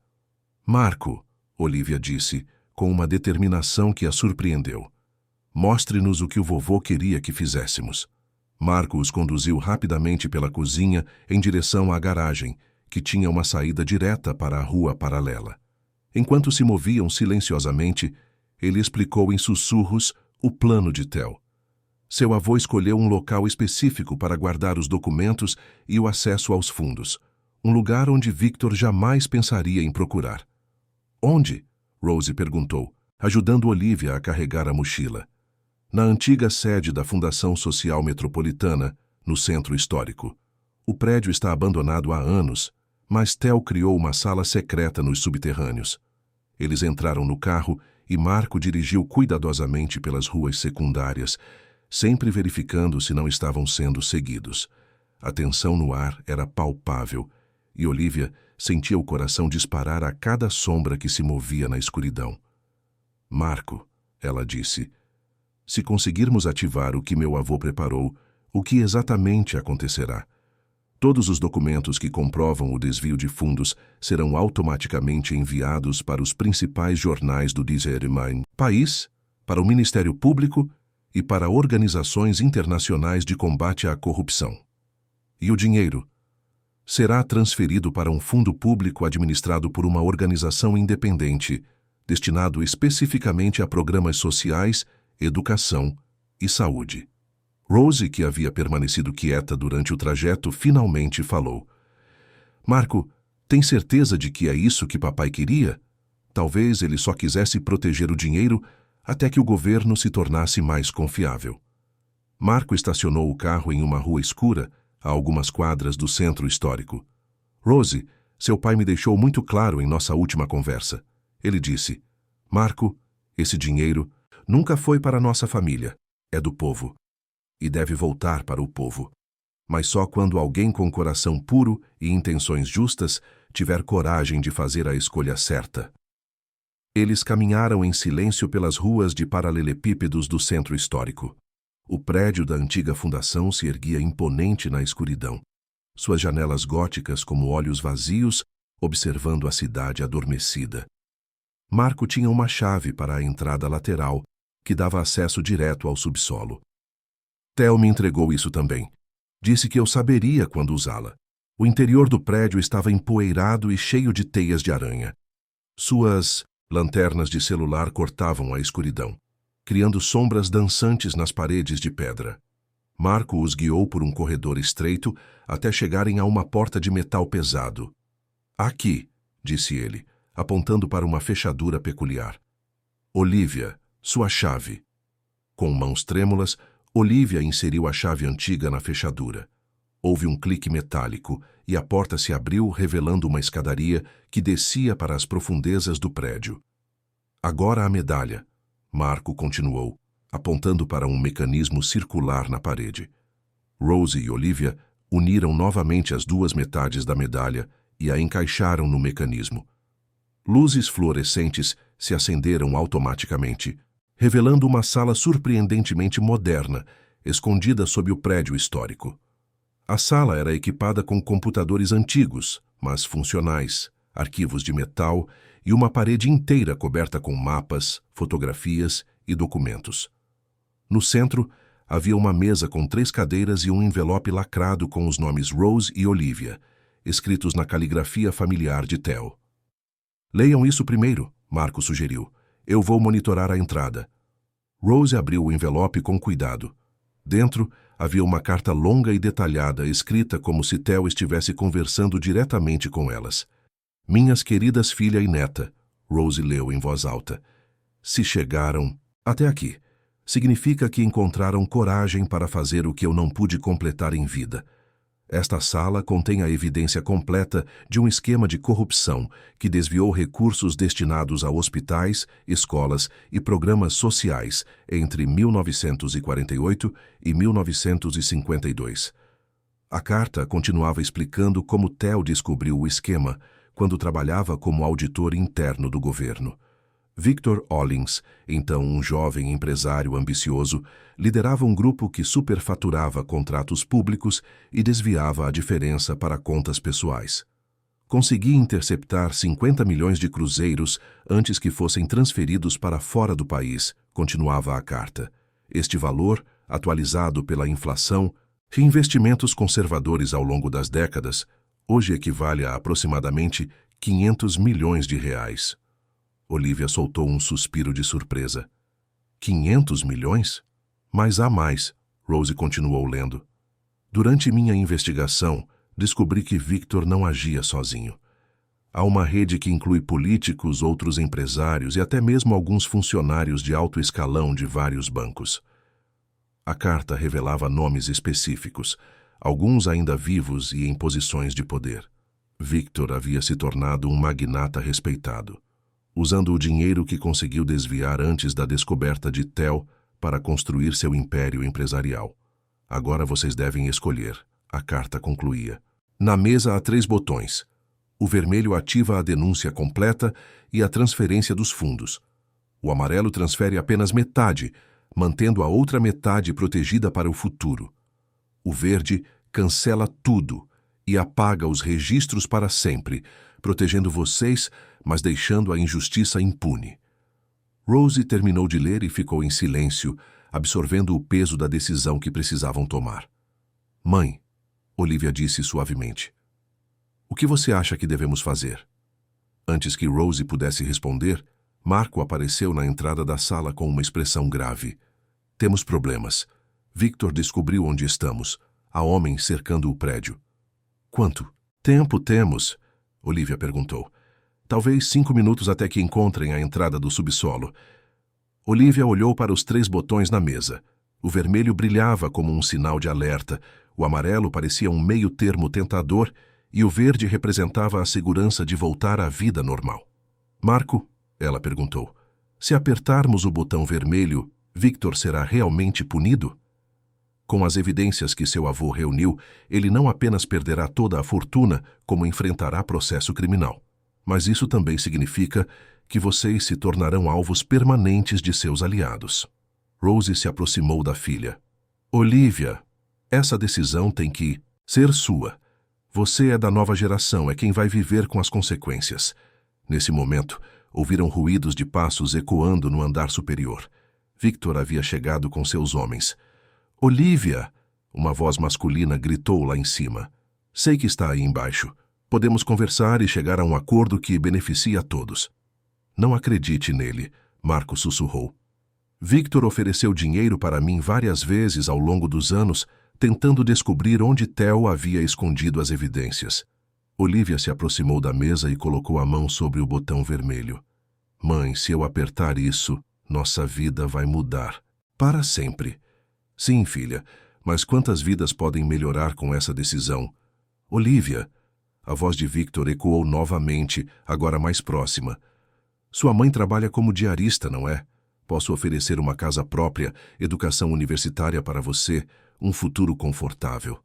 Marco, Olivia disse, com uma determinação que a surpreendeu. Mostre-nos o que o vovô queria que fizéssemos. Marco os conduziu rapidamente pela cozinha em direção à garagem, que tinha uma saída direta para a rua paralela. Enquanto se moviam silenciosamente, ele explicou em sussurros o plano de Theo. Seu avô escolheu um local específico para guardar os documentos e o acesso aos fundos, um lugar onde Victor jamais pensaria em procurar. Onde? Rose perguntou, ajudando Olivia a carregar a mochila. Na antiga sede da Fundação Social Metropolitana, no centro histórico. O prédio está abandonado há anos, mas Theo criou uma sala secreta nos subterrâneos. Eles entraram no carro e Marco dirigiu cuidadosamente pelas ruas secundárias, sempre verificando se não estavam sendo seguidos. A tensão no ar era palpável e Olivia sentia o coração disparar a cada sombra que se movia na escuridão. Marco, ela disse, se conseguirmos ativar o que meu avô preparou, o que exatamente acontecerá? Todos os documentos que comprovam o desvio de fundos serão automaticamente enviados para os principais jornais do país, para o Ministério Público e para organizações internacionais de combate à corrupção. E o dinheiro será transferido para um fundo público administrado por uma organização independente, destinado especificamente a programas sociais, educação e saúde. Rose, que havia permanecido quieta durante o trajeto, finalmente falou. Marco, tem certeza de que é isso que papai queria? Talvez ele só quisesse proteger o dinheiro até que o governo se tornasse mais confiável. Marco estacionou o carro em uma rua escura, a algumas quadras do centro histórico. Rose, seu pai me deixou muito claro em nossa última conversa. Ele disse, Marco, esse dinheiro nunca foi para nossa família, é do povo. E deve voltar para o povo. Mas só quando alguém com coração puro e intenções justas tiver coragem de fazer a escolha certa. Eles caminharam em silêncio pelas ruas de paralelepípedos do centro histórico. O prédio da antiga fundação se erguia imponente na escuridão. Suas janelas góticas como olhos vazios, observando a cidade adormecida. Marco tinha uma chave para a entrada lateral, que dava acesso direto ao subsolo. Theo me entregou isso também. Disse que eu saberia quando usá-la. O interior do prédio estava empoeirado e cheio de teias de aranha. Suas lanternas de celular cortavam a escuridão, criando sombras dançantes nas paredes de pedra. Marco os guiou por um corredor estreito até chegarem a uma porta de metal pesado. Aqui, disse ele, apontando para uma fechadura peculiar. Olivia, sua chave. Com mãos trêmulas, Olivia inseriu a chave antiga na fechadura. Houve um clique metálico e a porta se abriu, revelando uma escadaria que descia para as profundezas do prédio. Agora a medalha, Marco continuou, apontando para um mecanismo circular na parede. Rose e Olivia uniram novamente as duas metades da medalha e a encaixaram no mecanismo. Luzes fluorescentes se acenderam automaticamente, revelando uma sala surpreendentemente moderna, escondida sob o prédio histórico. A sala era equipada com computadores antigos, mas funcionais, arquivos de metal e uma parede inteira coberta com mapas, fotografias e documentos. No centro, havia uma mesa com 3 cadeiras e um envelope lacrado com os nomes Rose e Olivia, escritos na caligrafia familiar de Theo. Leiam isso primeiro, Marco sugeriu. Eu vou monitorar a entrada. Rose abriu o envelope com cuidado. Dentro, havia uma carta longa e detalhada, escrita como se Theo estivesse conversando diretamente com elas. Minhas queridas filha e neta, Rose leu em voz alta. Se chegaram até aqui, significa que encontraram coragem para fazer o que eu não pude completar em vida. Esta sala contém a evidência completa de um esquema de corrupção que desviou recursos destinados a hospitais, escolas e programas sociais entre 1948 e 1952. A carta continuava explicando como Theo descobriu o esquema quando trabalhava como auditor interno do governo. Victor Hollins, então um jovem empresário ambicioso, liderava um grupo que superfaturava contratos públicos e desviava a diferença para contas pessoais. Consegui interceptar 50 milhões de cruzeiros antes que fossem transferidos para fora do país, continuava a carta. Este valor, atualizado pela inflação e investimentos conservadores ao longo das décadas, hoje equivale a aproximadamente 500 milhões de reais. Olivia soltou um suspiro de surpresa. 500 milhões? Mas há mais, Rose continuou lendo. Durante minha investigação, descobri que Victor não agia sozinho. Há uma rede que inclui políticos, outros empresários e até mesmo alguns funcionários de alto escalão de vários bancos. A carta revelava nomes específicos, alguns ainda vivos e em posições de poder. Victor havia se tornado um magnata respeitado, usando o dinheiro que conseguiu desviar antes da descoberta de Theo para construir seu império empresarial. Agora vocês devem escolher, a carta concluía. Na mesa há 3 botões. O vermelho ativa a denúncia completa e a transferência dos fundos. O amarelo transfere apenas metade, mantendo a outra metade protegida para o futuro. O verde cancela tudo e apaga os registros para sempre, protegendo vocês, mas deixando a injustiça impune. Rose terminou de ler e ficou em silêncio, absorvendo o peso da decisão que precisavam tomar. Mãe, Olivia disse suavemente, o que você acha que devemos fazer? Antes que Rose pudesse responder, Marco apareceu na entrada da sala com uma expressão grave. Temos problemas. Victor descobriu onde estamos. Há homens cercando o prédio. Quanto tempo temos? Olivia perguntou. Talvez 5 minutos até que encontrem a entrada do subsolo. Olivia olhou para os 3 botões na mesa. O vermelho brilhava como um sinal de alerta, o amarelo parecia um meio-termo tentador e o verde representava a segurança de voltar à vida normal. Marco, ela perguntou, se apertarmos o botão vermelho, Victor será realmente punido? Com as evidências que seu avô reuniu, ele não apenas perderá toda a fortuna, como enfrentará processo criminal. Mas isso também significa que vocês se tornarão alvos permanentes de seus aliados. Rose se aproximou da filha. Olivia, essa decisão tem que ser sua. Você é da nova geração, é quem vai viver com as consequências. Nesse momento, ouviram ruídos de passos ecoando no andar superior. Victor havia chegado com seus homens. Olivia! Uma voz masculina gritou lá em cima. Sei que está aí embaixo. Podemos conversar e chegar a um acordo que beneficie a todos. Não acredite nele, Marco sussurrou. Victor ofereceu dinheiro para mim várias vezes ao longo dos anos, tentando descobrir onde Theo havia escondido as evidências. Olivia se aproximou da mesa e colocou a mão sobre o botão vermelho. Mãe, se eu apertar isso, nossa vida vai mudar. Para sempre. Sim, filha, mas quantas vidas podem melhorar com essa decisão? Olivia! A voz de Victor ecoou novamente, agora mais próxima. Sua mãe trabalha como diarista, não é? Posso oferecer uma casa própria, educação universitária para você, um futuro confortável.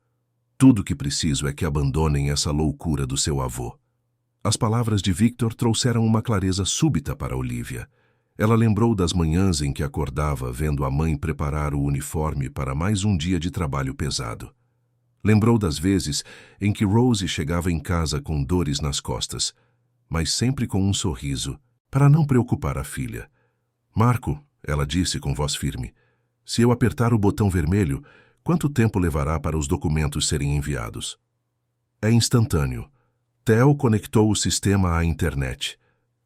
Tudo que preciso é que abandonem essa loucura do seu avô. As palavras de Victor trouxeram uma clareza súbita para Olivia. Ela lembrou das manhãs em que acordava vendo a mãe preparar o uniforme para mais um dia de trabalho pesado. Lembrou das vezes em que Rose chegava em casa com dores nas costas, mas sempre com um sorriso, para não preocupar a filha. Marco, ela disse com voz firme, se eu apertar o botão vermelho, quanto tempo levará para os documentos serem enviados? É instantâneo. Theo conectou o sistema à internet.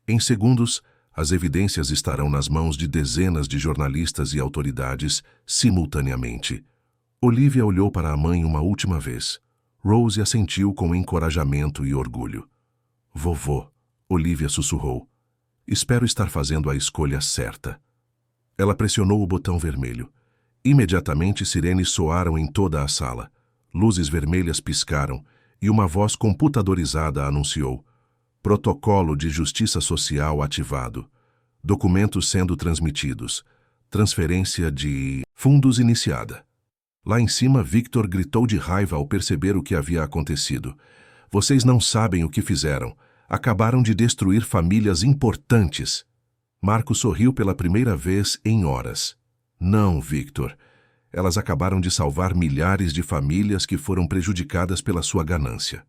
Em segundos, as evidências estarão nas mãos de dezenas de jornalistas e autoridades simultaneamente. Olivia olhou para a mãe uma última vez. Rose assentiu com encorajamento e orgulho. Vovô, Olivia sussurrou. Espero estar fazendo a escolha certa. Ela pressionou o botão vermelho. Imediatamente sirenes soaram em toda a sala. Luzes vermelhas piscaram e uma voz computadorizada anunciou: Protocolo de Justiça Social ativado. Documentos sendo transmitidos. Transferência de fundos iniciada. Lá em cima, Victor gritou de raiva ao perceber o que havia acontecido. Vocês não sabem o que fizeram. Acabaram de destruir famílias importantes. Marco sorriu pela primeira vez em horas. Não, Victor. Elas acabaram de salvar milhares de famílias que foram prejudicadas pela sua ganância.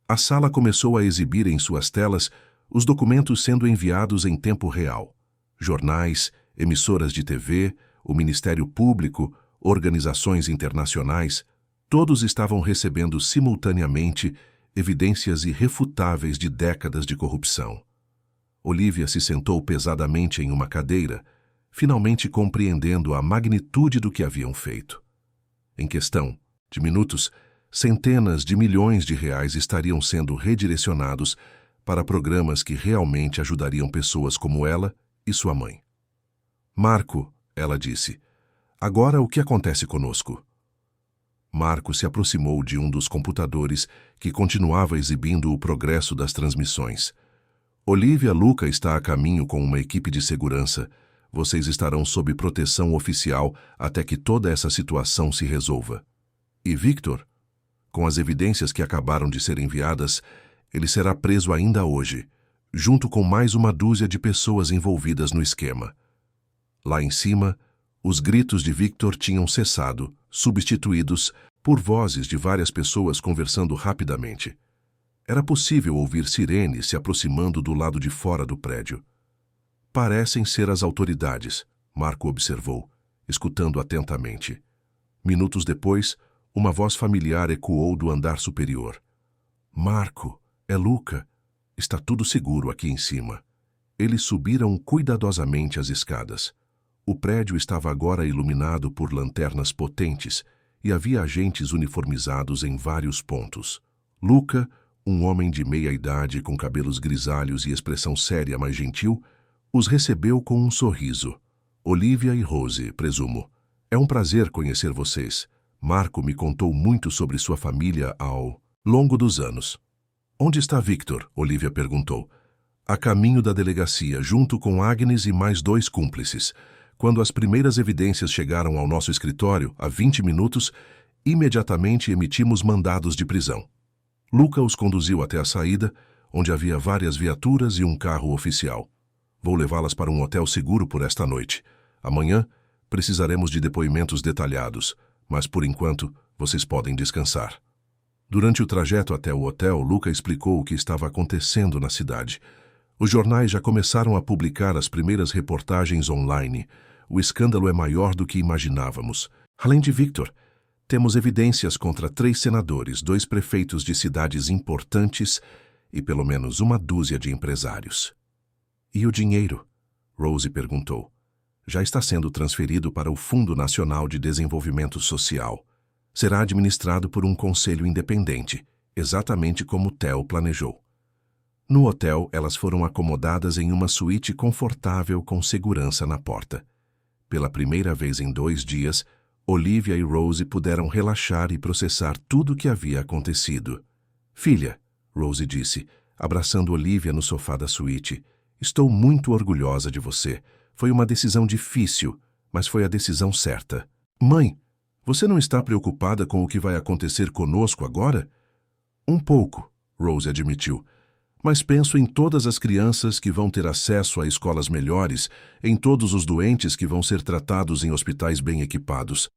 A sala começou a exibir em suas telas os documentos sendo enviados em tempo real. Jornais, emissoras de TV, o Ministério Público, organizações internacionais, todos estavam recebendo simultaneamente evidências irrefutáveis de décadas de corrupção. Olivia se sentou pesadamente em uma cadeira, finalmente compreendendo a magnitude do que haviam feito. Em questão de minutos, centenas de milhões de reais estariam sendo redirecionados para programas que realmente ajudariam pessoas como ela e sua mãe. Marco, ela disse, agora o que acontece conosco? Marco se aproximou de um dos computadores que continuava exibindo o progresso das transmissões. Olivia Luca está a caminho com uma equipe de segurança. Vocês estarão sob proteção oficial até que toda essa situação se resolva. E Victor? Com as evidências que acabaram de ser enviadas, ele será preso ainda hoje, junto com mais uma dúzia de pessoas envolvidas no esquema. Lá em cima, os gritos de Victor tinham cessado, substituídos por vozes de várias pessoas conversando rapidamente. Era possível ouvir sirenes se aproximando do lado de fora do prédio. Parecem ser as autoridades, Marco observou, escutando atentamente. Minutos depois, uma voz familiar ecoou do andar superior. Marco, é Luca. Está tudo seguro aqui em cima. Eles subiram cuidadosamente as escadas. O prédio estava agora iluminado por lanternas potentes e havia agentes uniformizados em vários pontos. Luca, um homem de meia idade com cabelos grisalhos e expressão séria mas gentil, os recebeu com um sorriso. Olivia e Rose, presumo. É um prazer conhecer vocês. Marco me contou muito sobre sua família ao longo dos anos. Onde está Victor? Olivia perguntou. A caminho da delegacia, junto com Agnes e mais 2 cúmplices. Quando as primeiras evidências chegaram ao nosso escritório, há 20 minutos, imediatamente emitimos mandados de prisão. Luca os conduziu até a saída, onde havia várias viaturas e um carro oficial. Vou levá-las para um hotel seguro por esta noite. Amanhã, precisaremos de depoimentos detalhados, mas por enquanto, vocês podem descansar. Durante o trajeto até o hotel, Luca explicou o que estava acontecendo na cidade. Os jornais já começaram a publicar as primeiras reportagens online. O escândalo é maior do que imaginávamos. Além de Victor, temos evidências contra 3 senadores, 2 prefeitos de cidades importantes e pelo menos uma dúzia de empresários. E o dinheiro? Rose perguntou. Já está sendo transferido para o Fundo Nacional de Desenvolvimento Social. Será administrado por um conselho independente, exatamente como Theo planejou. No hotel, elas foram acomodadas em uma suíte confortável com segurança na porta. Pela primeira vez em 2 dias, Olivia e Rose puderam relaxar e processar tudo o que havia acontecido. Filha, Rose disse, abraçando Olivia no sofá da suíte, estou muito orgulhosa de você. Foi uma decisão difícil, mas foi a decisão certa. Mãe, você não está preocupada com o que vai acontecer conosco agora? Um pouco, Rose admitiu. Mas penso em todas as crianças que vão ter acesso a escolas melhores, em todos os doentes que vão ser tratados em hospitais bem equipados.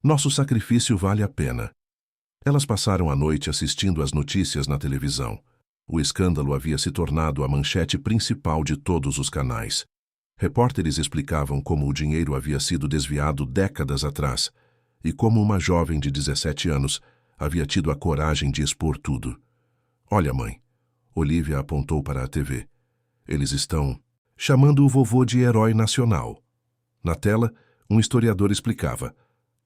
Nosso sacrifício vale a pena. Elas passaram a noite assistindo às notícias na televisão. O escândalo havia se tornado a manchete principal de todos os canais. Repórteres explicavam como o dinheiro havia sido desviado décadas atrás e como uma jovem de 17 anos havia tido a coragem de expor tudo. Olha, mãe. Olivia apontou para a TV. Eles estão chamando o vovô de herói nacional. Na tela, um historiador explicava.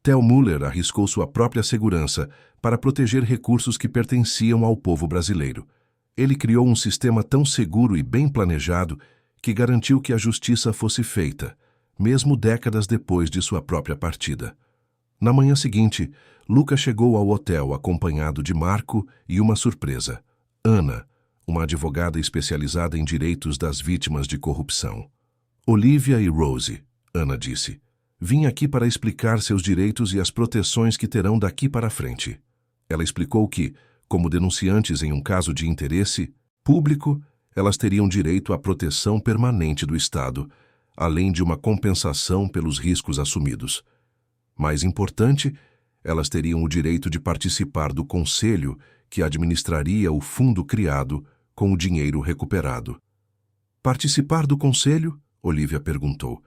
Theo Müller arriscou sua própria segurança para proteger recursos que pertenciam ao povo brasileiro. Ele criou um sistema tão seguro e bem planejado que garantiu que a justiça fosse feita, mesmo décadas depois de sua própria partida. Na manhã seguinte, Luca chegou ao hotel acompanhado de Marco e uma surpresa, Ana, uma advogada especializada em direitos das vítimas de corrupção. Olivia e Rose, Ana disse, vim aqui para explicar seus direitos e as proteções que terão daqui para frente. Ela explicou que, como denunciantes em um caso de interesse público, Elas teriam direito à proteção permanente do Estado, além de uma compensação pelos riscos assumidos. Mais importante, elas teriam o direito de participar do conselho que administraria o fundo criado com o dinheiro recuperado. Participar do conselho? Olivia perguntou.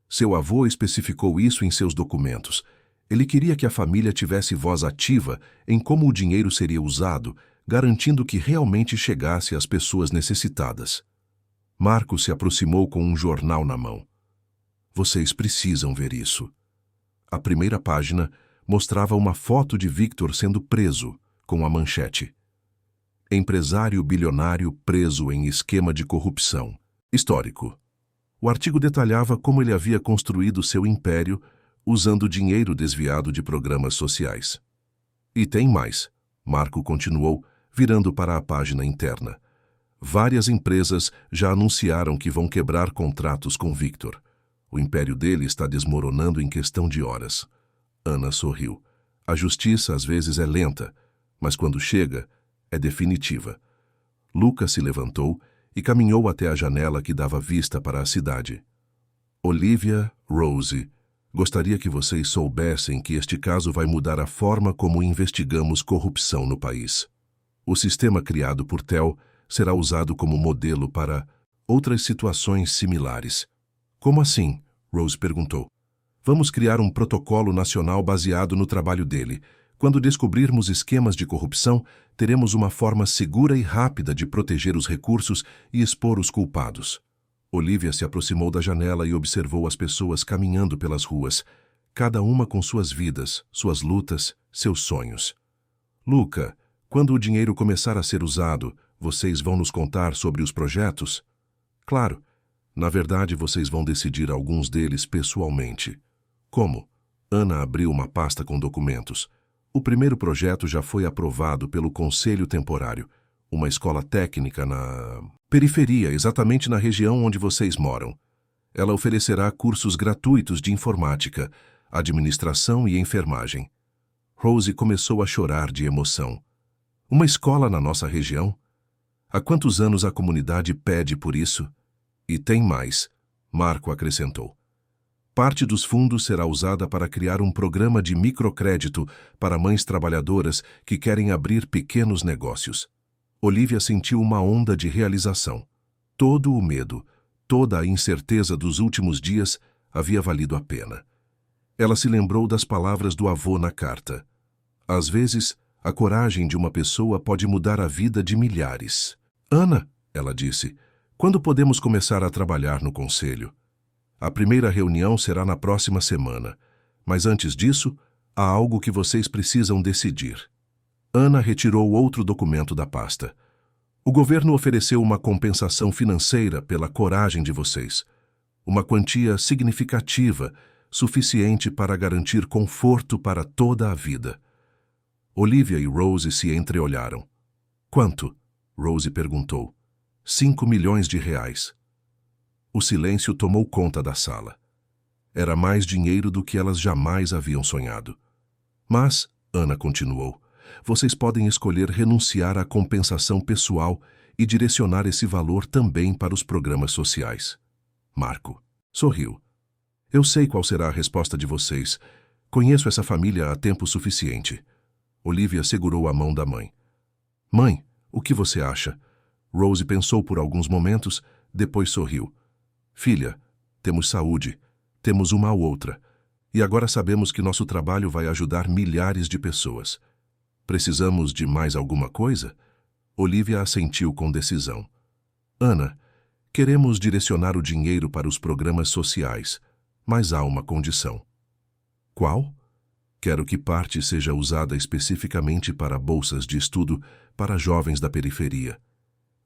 Seu avô especificou isso em seus documentos. Ele queria que a família tivesse voz ativa em como o dinheiro seria usado, garantindo que realmente chegasse às pessoas necessitadas. Marco se aproximou com um jornal na mão. Vocês precisam ver isso. A primeira página mostrava uma foto de Victor sendo preso, com a manchete: Empresário bilionário preso em esquema de corrupção. Histórico. O artigo detalhava como ele havia construído seu império usando dinheiro desviado de programas sociais. E tem mais, Marco continuou, virando para a página interna. Várias empresas já anunciaram que vão quebrar contratos com Victor. O império dele está desmoronando em questão de horas. Ana sorriu. A justiça às vezes é lenta, mas quando chega, é definitiva. Lucas se levantou e caminhou até a janela que dava vista para a cidade. Olivia, Rose, gostaria que vocês soubessem que este caso vai mudar a forma como investigamos corrupção no país. O sistema criado por Theo será usado como modelo para outras situações similares. Como assim? Rose perguntou. Vamos criar um protocolo nacional baseado no trabalho dele. Quando descobrirmos esquemas de corrupção, teremos uma forma segura e rápida de proteger os recursos e expor os culpados. Olivia se aproximou da janela e observou as pessoas caminhando pelas ruas, cada uma com suas vidas, suas lutas, seus sonhos. Luca, quando o dinheiro começar a ser usado, vocês vão nos contar sobre os projetos? Claro. Na verdade, vocês vão decidir alguns deles pessoalmente. Como? Ana abriu uma pasta com documentos. O primeiro projeto já foi aprovado pelo Conselho Temporário, uma escola técnica na periferia, exatamente na região onde vocês moram. Ela oferecerá cursos gratuitos de informática, administração e enfermagem. Rose começou a chorar de emoção. Uma escola na nossa região? Há quantos anos a comunidade pede por isso? E tem mais, Marco acrescentou. Parte dos fundos será usada para criar um programa de microcrédito para mães trabalhadoras que querem abrir pequenos negócios. Olivia sentiu uma onda de realização. Todo o medo, toda a incerteza dos últimos dias havia valido a pena. Ela se lembrou das palavras do avô na carta. Às vezes, a coragem de uma pessoa pode mudar a vida de milhares. Ana, ela disse, quando podemos começar a trabalhar no conselho? A primeira reunião será na próxima semana, mas antes disso, há algo que vocês precisam decidir. Ana retirou outro documento da pasta. O governo ofereceu uma compensação financeira pela coragem de vocês. Uma quantia significativa, suficiente para garantir conforto para toda a vida. Olivia e Rose se entreolharam. Quanto? Rose perguntou. 5 milhões de reais. O silêncio tomou conta da sala. Era mais dinheiro do que elas jamais haviam sonhado. Mas, Ana continuou, vocês podem escolher renunciar à compensação pessoal e direcionar esse valor também para os programas sociais. Marco sorriu. Eu sei qual será a resposta de vocês. Conheço essa família há tempo suficiente. Olivia segurou a mão da mãe. Mãe, o que você acha? Rose pensou por alguns momentos, depois sorriu. Filha, temos saúde, temos uma à outra, e agora sabemos que nosso trabalho vai ajudar milhares de pessoas. Precisamos de mais alguma coisa? Olivia assentiu com decisão. Ana, queremos direcionar o dinheiro para os programas sociais, mas há uma condição. Qual? Quero que parte seja usada especificamente para bolsas de estudo para jovens da periferia.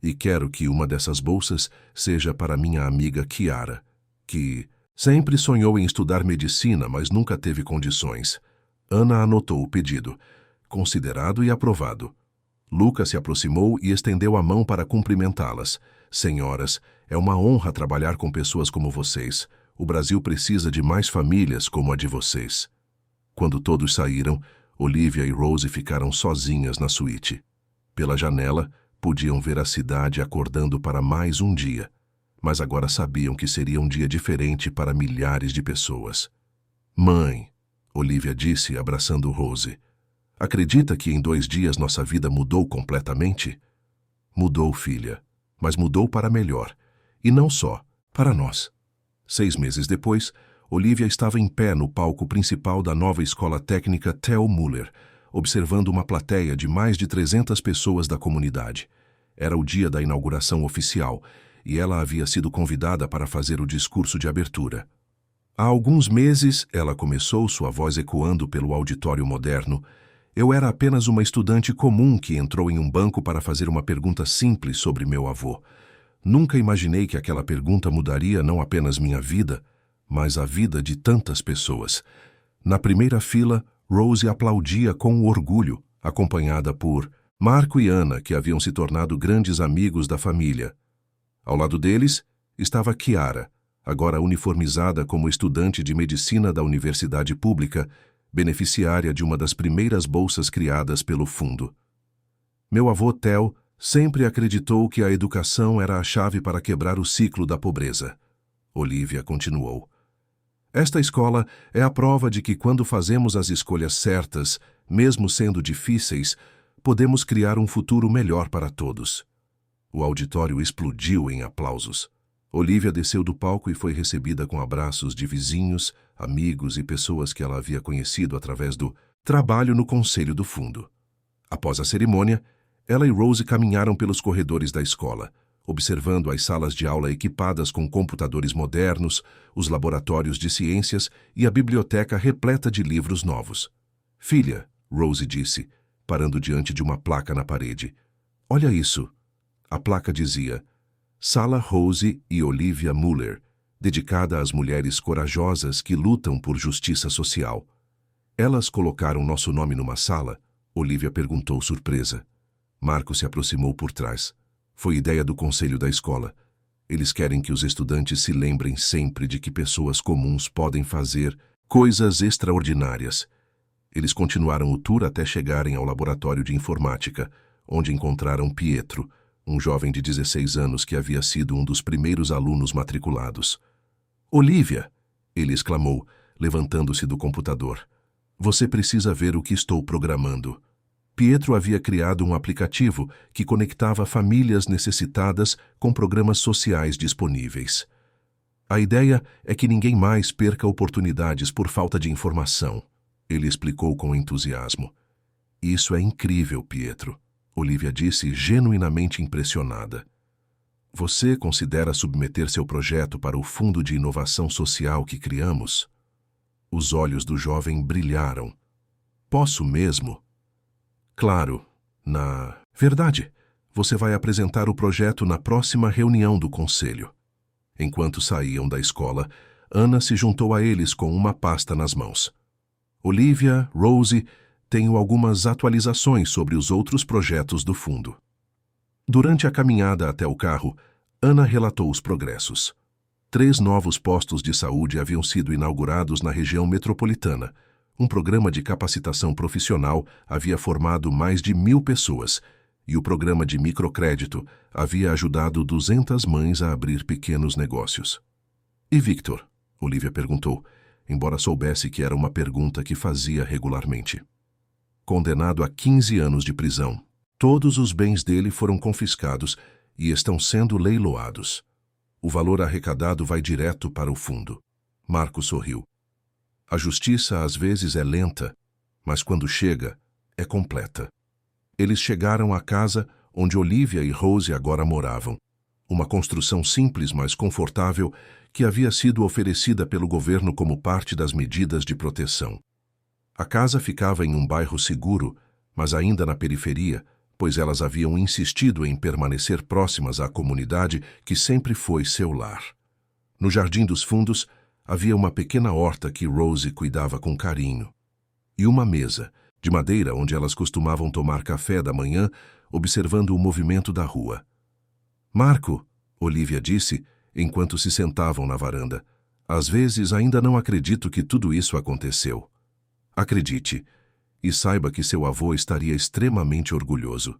E quero que uma dessas bolsas seja para minha amiga Kiara, que sempre sonhou em estudar medicina, mas nunca teve condições. Ana anotou o pedido, considerado e aprovado. Lucas se aproximou e estendeu a mão para cumprimentá-las. Senhoras, é uma honra trabalhar com pessoas como vocês. O Brasil precisa de mais famílias como a de vocês. Quando todos saíram, Olivia e Rose ficaram sozinhas na suíte. Pela janela, podiam ver a cidade acordando para mais um dia, mas agora sabiam que seria um dia diferente para milhares de pessoas. Mãe, Olivia disse, abraçando Rose, acredita que em 2 dias nossa vida mudou completamente? Mudou, filha, mas mudou para melhor, e não só, para nós. 6 meses depois, Olivia estava em pé no palco principal da nova escola técnica Theo Müller, observando uma plateia de mais de 300 pessoas da comunidade. Era o dia da inauguração oficial, e ela havia sido convidada para fazer o discurso de abertura. Há alguns meses, ela começou, sua voz ecoando pelo auditório moderno. Eu era apenas uma estudante comum que entrou em um banco para fazer uma pergunta simples sobre meu avô. Nunca imaginei que aquela pergunta mudaria não apenas minha vida, mas a vida de tantas pessoas. Na primeira fila, Rose aplaudia com orgulho, acompanhada por Marco e Ana, que haviam se tornado grandes amigos da família. Ao lado deles estava Chiara, agora uniformizada como estudante de medicina da universidade pública, beneficiária de uma das primeiras bolsas criadas pelo fundo. Meu avô Theo sempre acreditou que a educação era a chave para quebrar o ciclo da pobreza. Olivia continuou. Esta escola é a prova de que quando fazemos as escolhas certas, mesmo sendo difíceis, podemos criar um futuro melhor para todos. O auditório explodiu em aplausos. Olivia desceu do palco e foi recebida com abraços de vizinhos, amigos e pessoas que ela havia conhecido através do trabalho no conselho do fundo. Após a cerimônia, ela e Rose caminharam pelos corredores da escola, observando as salas de aula equipadas com computadores modernos, os laboratórios de ciências e a biblioteca repleta de livros novos. Filha, Rose disse, parando diante de uma placa na parede. Olha isso. A placa dizia: Sala Rose e Olivia Müller, dedicada às mulheres corajosas que lutam por justiça social. Elas colocaram nosso nome numa sala? Olivia perguntou surpresa. Marco se aproximou por trás. Foi ideia do conselho da escola. Eles querem que os estudantes se lembrem sempre de que pessoas comuns podem fazer coisas extraordinárias. Eles continuaram o tour até chegarem ao laboratório de informática, onde encontraram Pietro, um jovem de 16 anos que havia sido um dos primeiros alunos matriculados. Olivia, ele exclamou, levantando-se do computador. Você precisa ver o que estou programando. Pietro havia criado um aplicativo que conectava famílias necessitadas com programas sociais disponíveis. A ideia é que ninguém mais perca oportunidades por falta de informação, ele explicou com entusiasmo. Isso é incrível, Pietro, Olivia disse, genuinamente impressionada. Você considera submeter seu projeto para o Fundo de Inovação Social que criamos? Os olhos do jovem brilharam. Posso mesmo? Claro, na verdade, você vai apresentar o projeto na próxima reunião do conselho. Enquanto saíam da escola, Ana se juntou a eles com uma pasta nas mãos. Olivia, Rose, tenho algumas atualizações sobre os outros projetos do fundo. Durante a caminhada até o carro, Ana relatou os progressos. 3 novos postos de saúde haviam sido inaugurados na região metropolitana. Um programa de capacitação profissional havia formado mais de 1.000 pessoas, e o programa de microcrédito havia ajudado 200 mães a abrir pequenos negócios. E Victor? Olivia perguntou, embora soubesse que era uma pergunta que fazia regularmente. Condenado a 15 anos de prisão, todos os bens dele foram confiscados e estão sendo leiloados. O valor arrecadado vai direto para o fundo. Marco sorriu. A justiça às vezes é lenta, mas quando chega, é completa. Eles chegaram à casa onde Olivia e Rose agora moravam. Uma construção simples, mas confortável, que havia sido oferecida pelo governo como parte das medidas de proteção. A casa ficava em um bairro seguro, mas ainda na periferia, pois elas haviam insistido em permanecer próximas à comunidade que sempre foi seu lar. No Jardim dos Fundos, havia uma pequena horta que Rose cuidava com carinho. E uma mesa, de madeira onde elas costumavam tomar café da manhã, observando o movimento da rua. Marco, Olivia disse, enquanto se sentavam na varanda, às vezes ainda não acredito que tudo isso aconteceu. Acredite, e saiba que seu avô estaria extremamente orgulhoso.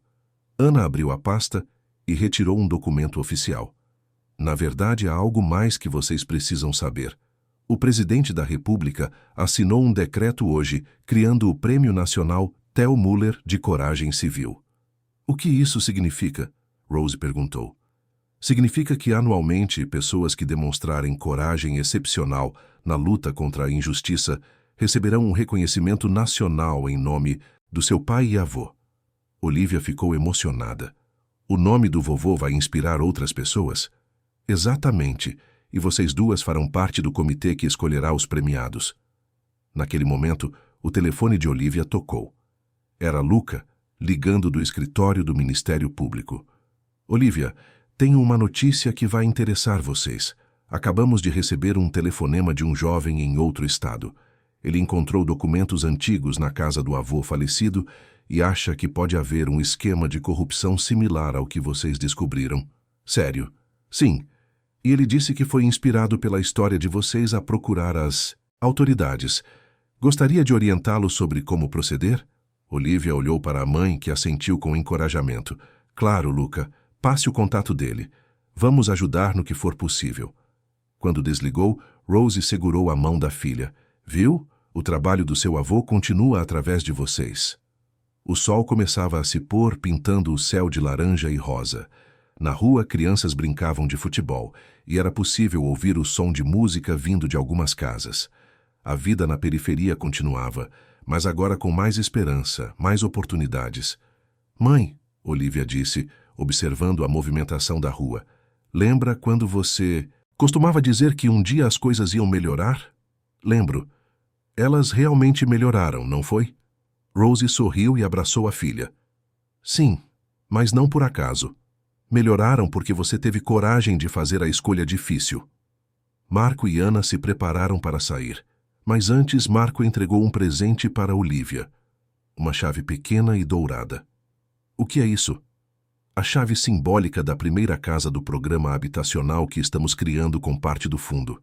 Ana abriu a pasta e retirou um documento oficial. Na verdade, há algo mais que vocês precisam saber. O presidente da República assinou um decreto hoje criando o Prêmio Nacional Theo Müller de Coragem Civil. O que isso significa? Rose perguntou. Significa que anualmente pessoas que demonstrarem coragem excepcional na luta contra a injustiça receberão um reconhecimento nacional em nome do seu pai e avô. Olivia ficou emocionada. O nome do vovô vai inspirar outras pessoas? Exatamente, e vocês duas farão parte do comitê que escolherá os premiados. Naquele momento, o telefone de Olivia tocou. Era Luca, ligando do escritório do Ministério Público. Olivia, tenho uma notícia que vai interessar vocês. Acabamos de receber um telefonema de um jovem em outro estado. Ele encontrou documentos antigos na casa do avô falecido e acha que pode haver um esquema de corrupção similar ao que vocês descobriram. Sério? Sim. E ele disse que foi inspirado pela história de vocês a procurar as autoridades. Gostaria de orientá-lo sobre como proceder? Olivia olhou para a mãe, que assentiu com encorajamento. Claro, Luca. Passe o contato dele. Vamos ajudar no que for possível. Quando desligou, Rose segurou a mão da filha. Viu? O trabalho do seu avô continua através de vocês. O sol começava a se pôr, pintando o céu de laranja e rosa. Na rua, crianças brincavam de futebol, e era possível ouvir o som de música vindo de algumas casas. A vida na periferia continuava, mas agora com mais esperança, mais oportunidades. Mãe, Olivia disse, observando a movimentação da rua, lembra quando você costumava dizer que um dia as coisas iam melhorar? Lembro. Elas realmente melhoraram, não foi? Rose sorriu e abraçou a filha. Sim, mas não por acaso. Melhoraram porque você teve coragem de fazer a escolha difícil. Marco e Ana se prepararam para sair, mas antes Marco entregou um presente para Olivia. Uma chave pequena e dourada. O que é isso? A chave simbólica da primeira casa do programa habitacional que estamos criando com parte do fundo.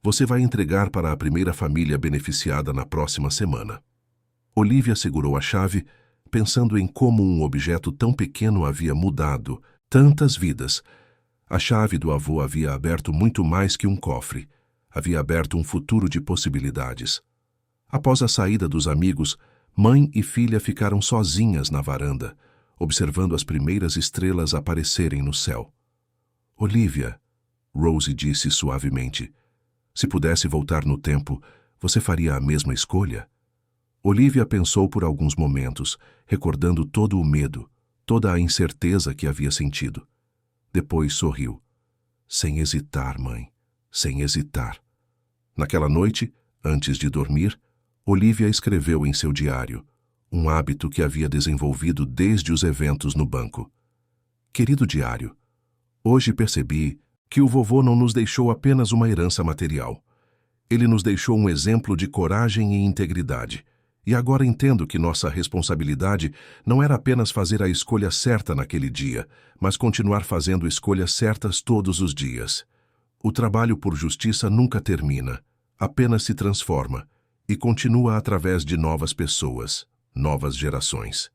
Você vai entregar para a primeira família beneficiada na próxima semana. Olivia segurou a chave, pensando em como um objeto tão pequeno havia mudado tantas vidas. A chave do avô havia aberto muito mais que um cofre. Havia aberto um futuro de possibilidades. Após a saída dos amigos, mãe e filha ficaram sozinhas na varanda, observando as primeiras estrelas aparecerem no céu. Olivia, Rose disse suavemente, se pudesse voltar no tempo, você faria a mesma escolha? Olivia pensou por alguns momentos, recordando todo o medo, toda a incerteza que havia sentido. Depois sorriu. Sem hesitar, mãe, sem hesitar. Naquela noite, antes de dormir, Olivia escreveu em seu diário, um hábito que havia desenvolvido desde os eventos no banco. Querido diário, hoje percebi que o vovô não nos deixou apenas uma herança material. Ele nos deixou um exemplo de coragem e integridade. E agora entendo que nossa responsabilidade não era apenas fazer a escolha certa naquele dia, mas continuar fazendo escolhas certas todos os dias. O trabalho por justiça nunca termina, apenas se transforma e continua através de novas pessoas, novas gerações.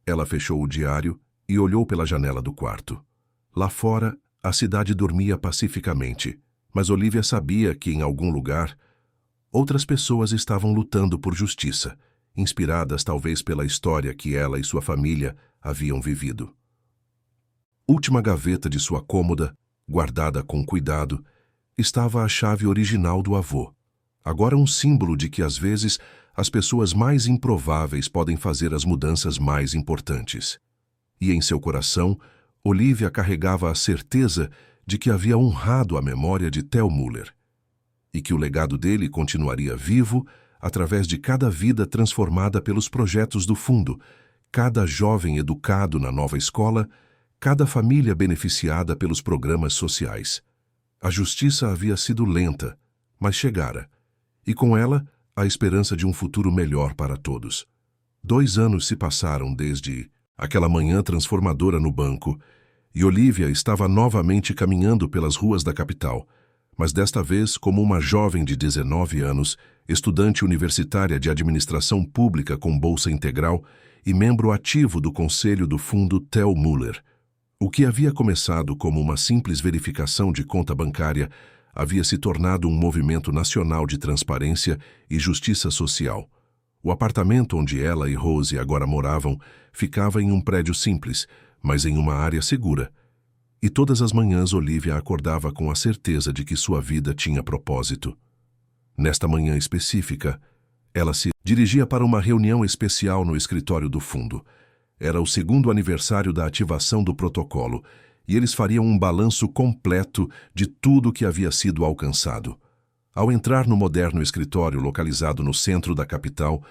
Ela fechou o diário e olhou pela janela do quarto. Lá fora, a cidade dormia pacificamente, mas Olivia sabia que, em algum lugar, outras pessoas estavam lutando por justiça, inspiradas talvez pela história que ela e sua família haviam vivido. Última gaveta de sua cômoda, guardada com cuidado, estava a chave original do avô. Agora um símbolo de que, às vezes, as pessoas mais improváveis podem fazer as mudanças mais importantes. E em seu coração, Olivia carregava a certeza de que havia honrado a memória de Theo Müller e que o legado dele continuaria vivo através de cada vida transformada pelos projetos do fundo, cada jovem educado na nova escola, cada família beneficiada pelos programas sociais. A justiça havia sido lenta, mas chegara, e com ela a esperança de um futuro melhor para todos. 2 anos se passaram desde aquela manhã transformadora no banco, e Olivia estava novamente caminhando pelas ruas da capital, mas desta vez como uma jovem de 19 anos, estudante universitária de administração pública com bolsa integral e membro ativo do conselho do fundo Tel Muller. O que havia começado como uma simples verificação de conta bancária havia se tornado um movimento nacional de transparência e justiça social. O apartamento onde ela e Rose agora moravam ficava em um prédio simples, mas em uma área segura. E todas as manhãs Olivia acordava com a certeza de que sua vida tinha propósito. Nesta manhã específica, ela se dirigia para uma reunião especial no escritório do fundo. Era o segundo aniversário da ativação do protocolo, e eles fariam um balanço completo de tudo que havia sido alcançado. Ao entrar no moderno escritório localizado no centro da capital,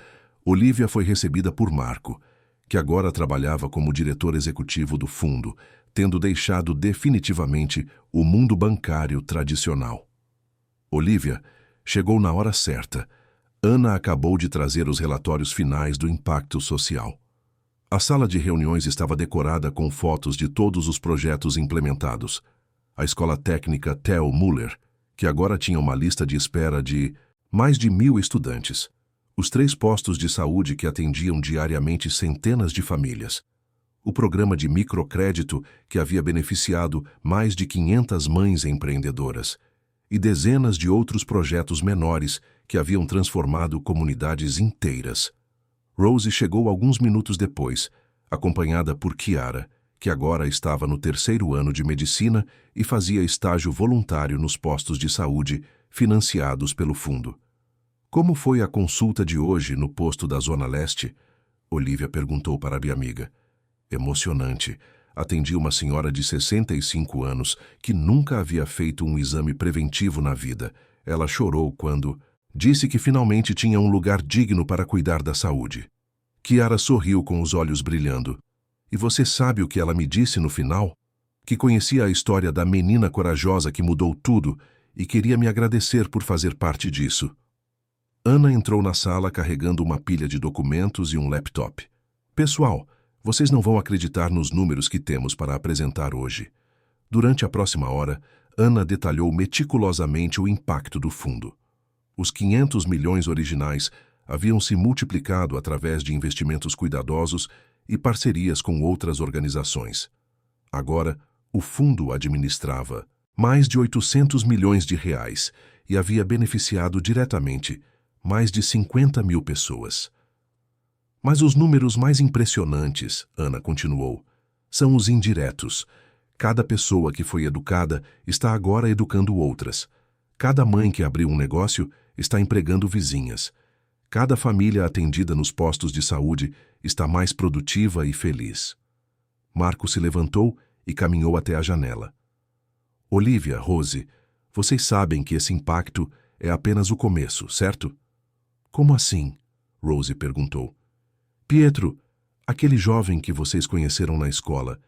Olivia foi recebida por Marco, que agora trabalhava como diretor executivo do fundo, tendo deixado definitivamente o mundo bancário tradicional. Olivia chegou na hora certa. Ana acabou de trazer os relatórios finais do impacto social. A sala de reuniões estava decorada com fotos de todos os projetos implementados. A escola técnica Tel Muller, que agora tinha uma lista de espera de mais de 1.000 estudantes. Os 3 postos de saúde que atendiam diariamente centenas de famílias. O programa de microcrédito que havia beneficiado mais de 500 mães empreendedoras. E dezenas de outros projetos menores que haviam transformado comunidades inteiras. Rose chegou alguns minutos depois, acompanhada por Chiara, que agora estava no 3º ano de medicina e fazia estágio voluntário nos postos de saúde financiados pelo fundo. Como foi a consulta de hoje no posto da Zona Leste? Olivia perguntou para a amiga. Emocionante. Atendi uma senhora de 65 anos que nunca havia feito um exame preventivo na vida. Ela chorou quando disse que finalmente tinha um lugar digno para cuidar da saúde. Chiara sorriu com os olhos brilhando. E você sabe o que ela me disse no final? Que conhecia a história da menina corajosa que mudou tudo e queria me agradecer por fazer parte disso. Ana entrou na sala carregando uma pilha de documentos e um laptop. Pessoal, vocês não vão acreditar nos números que temos para apresentar hoje. Durante a próxima hora, Ana detalhou meticulosamente o impacto do fundo. Os 500 milhões originais haviam se multiplicado através de investimentos cuidadosos e parcerias com outras organizações. Agora, o fundo administrava mais de 800 milhões de reais e havia beneficiado diretamente mais de 50.000 pessoas. Mas os números mais impressionantes, Ana continuou, são os indiretos. Cada pessoa que foi educada está agora educando outras. Cada mãe que abriu um negócio está empregando vizinhas. Cada família atendida nos postos de saúde está mais produtiva e feliz. Marco se levantou e caminhou até a janela. Olivia, Rose, vocês sabem que esse impacto é apenas o começo, certo? Como assim? Rose perguntou. Pietro, aquele jovem que vocês conheceram na escola,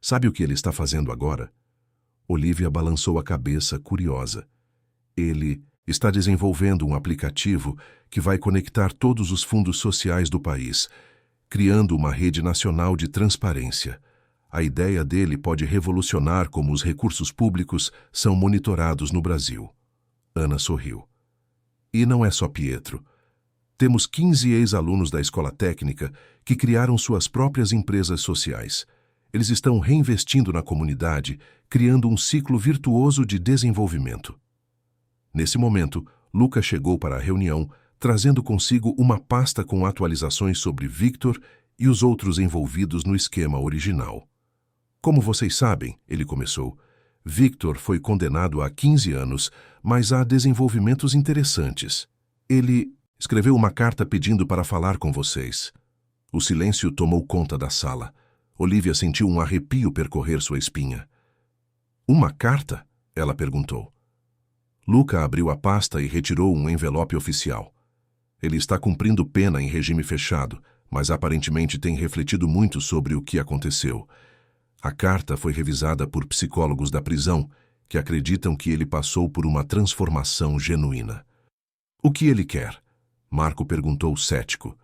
sabe o que ele está fazendo agora? Olivia balançou a cabeça, curiosa. Ele está desenvolvendo um aplicativo que vai conectar todos os fundos sociais do país, criando uma rede nacional de transparência. A ideia dele pode revolucionar como os recursos públicos são monitorados no Brasil. Ana sorriu. E não é só Pietro. Temos 15 ex-alunos da escola técnica que criaram suas próprias empresas sociais. Eles estão reinvestindo na comunidade, criando um ciclo virtuoso de desenvolvimento. Nesse momento, Luca chegou para a reunião, trazendo consigo uma pasta com atualizações sobre Victor e os outros envolvidos no esquema original. Como vocês sabem, ele começou, Victor foi condenado a 15 anos, mas há desenvolvimentos interessantes. Ele escreveu uma carta pedindo para falar com vocês. O silêncio tomou conta da sala. Olivia sentiu um arrepio percorrer sua espinha. Uma carta? Ela perguntou. Luca abriu a pasta e retirou um envelope oficial. Ele está cumprindo pena em regime fechado, mas aparentemente tem refletido muito sobre o que aconteceu. A carta foi revisada por psicólogos da prisão, que acreditam que ele passou por uma transformação genuína. O que ele quer? Marco perguntou cético.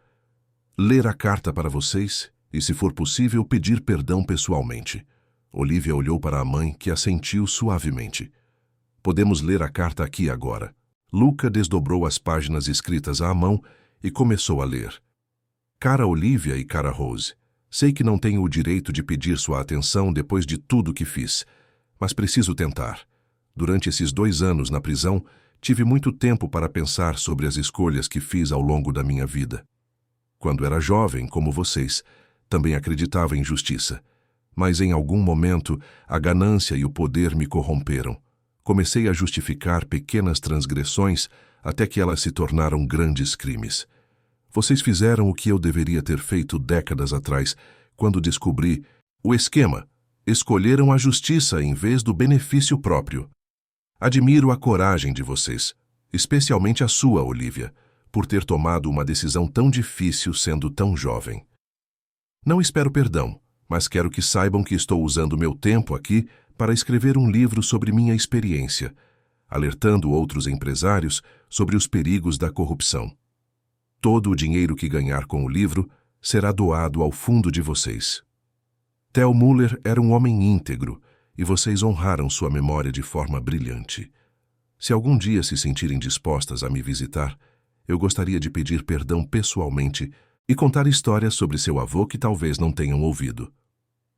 Ler a carta para vocês e, se for possível, pedir perdão pessoalmente. Olivia olhou para a mãe, que assentiu suavemente. Podemos ler a carta aqui agora. Luca desdobrou as páginas escritas à mão e começou a ler. Cara Olivia e cara Rose, sei que não tenho o direito de pedir sua atenção depois de tudo que fiz, mas preciso tentar. Durante esses 2 anos na prisão, tive muito tempo para pensar sobre as escolhas que fiz ao longo da minha vida. Quando era jovem, como vocês, também acreditava em justiça. Mas em algum momento, a ganância e o poder me corromperam. Comecei a justificar pequenas transgressões até que elas se tornaram grandes crimes. Vocês fizeram o que eu deveria ter feito décadas atrás, quando descobri o esquema. Escolheram a justiça em vez do benefício próprio. Admiro a coragem de vocês, especialmente a sua, Olivia, por ter tomado uma decisão tão difícil sendo tão jovem. Não espero perdão, mas quero que saibam que estou usando meu tempo aqui para escrever um livro sobre minha experiência, alertando outros empresários sobre os perigos da corrupção. Todo o dinheiro que ganhar com o livro será doado ao fundo de vocês. Theo Muller era um homem íntegro e vocês honraram sua memória de forma brilhante. Se algum dia se sentirem dispostas a me visitar, eu gostaria de pedir perdão pessoalmente e contar histórias sobre seu avô que talvez não tenham ouvido.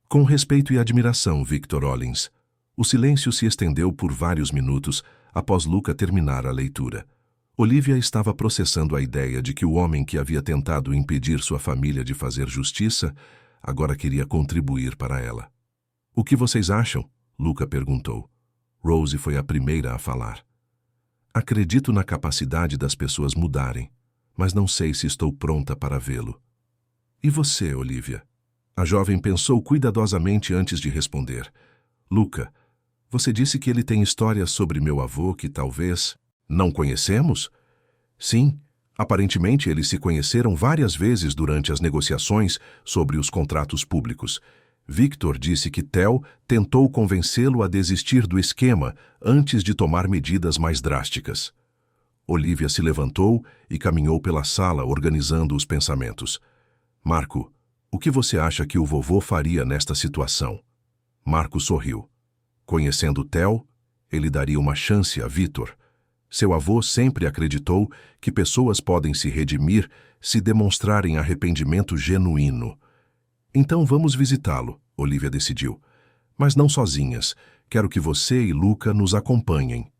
Com respeito e admiração, Victor Hollins. O silêncio se estendeu por vários minutos após Luca terminar a leitura. Olivia estava processando a ideia de que o homem que havia tentado impedir sua família de fazer justiça agora queria contribuir para ela. O que vocês acham? Luca perguntou. Rose foi a primeira a falar. Acredito na capacidade das pessoas mudarem, mas não sei se estou pronta para vê-lo. E você, Olivia? A jovem pensou cuidadosamente antes de responder. Luca, você disse que ele tem histórias sobre meu avô que talvez não conhecemos? Sim, aparentemente eles se conheceram várias vezes durante as negociações sobre os contratos públicos. Victor disse que Theo tentou convencê-lo a desistir do esquema antes de tomar medidas mais drásticas. Olivia se levantou e caminhou pela sala organizando os pensamentos. Marco, o que você acha que o vovô faria nesta situação? Marco sorriu. Conhecendo Theo, ele daria uma chance a Victor. Seu avô sempre acreditou que pessoas podem se redimir se demonstrarem arrependimento genuíno. Então vamos visitá-lo, Olivia decidiu. Mas não sozinhas. Quero que você e Luca nos acompanhem.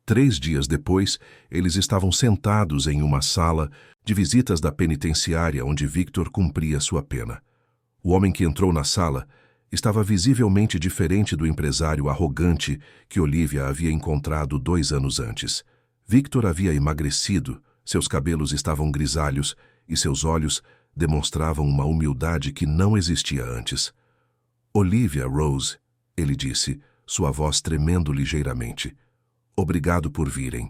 3 dias depois, eles estavam sentados em uma sala de visitas da penitenciária onde Victor cumpria sua pena. O homem que entrou na sala estava visivelmente diferente do empresário arrogante que Olivia havia encontrado 2 anos antes. Victor havia emagrecido, seus cabelos estavam grisalhos e seus olhos demonstravam uma humildade que não existia antes. Olivia, Rose, ele disse, sua voz tremendo ligeiramente. Obrigado por virem.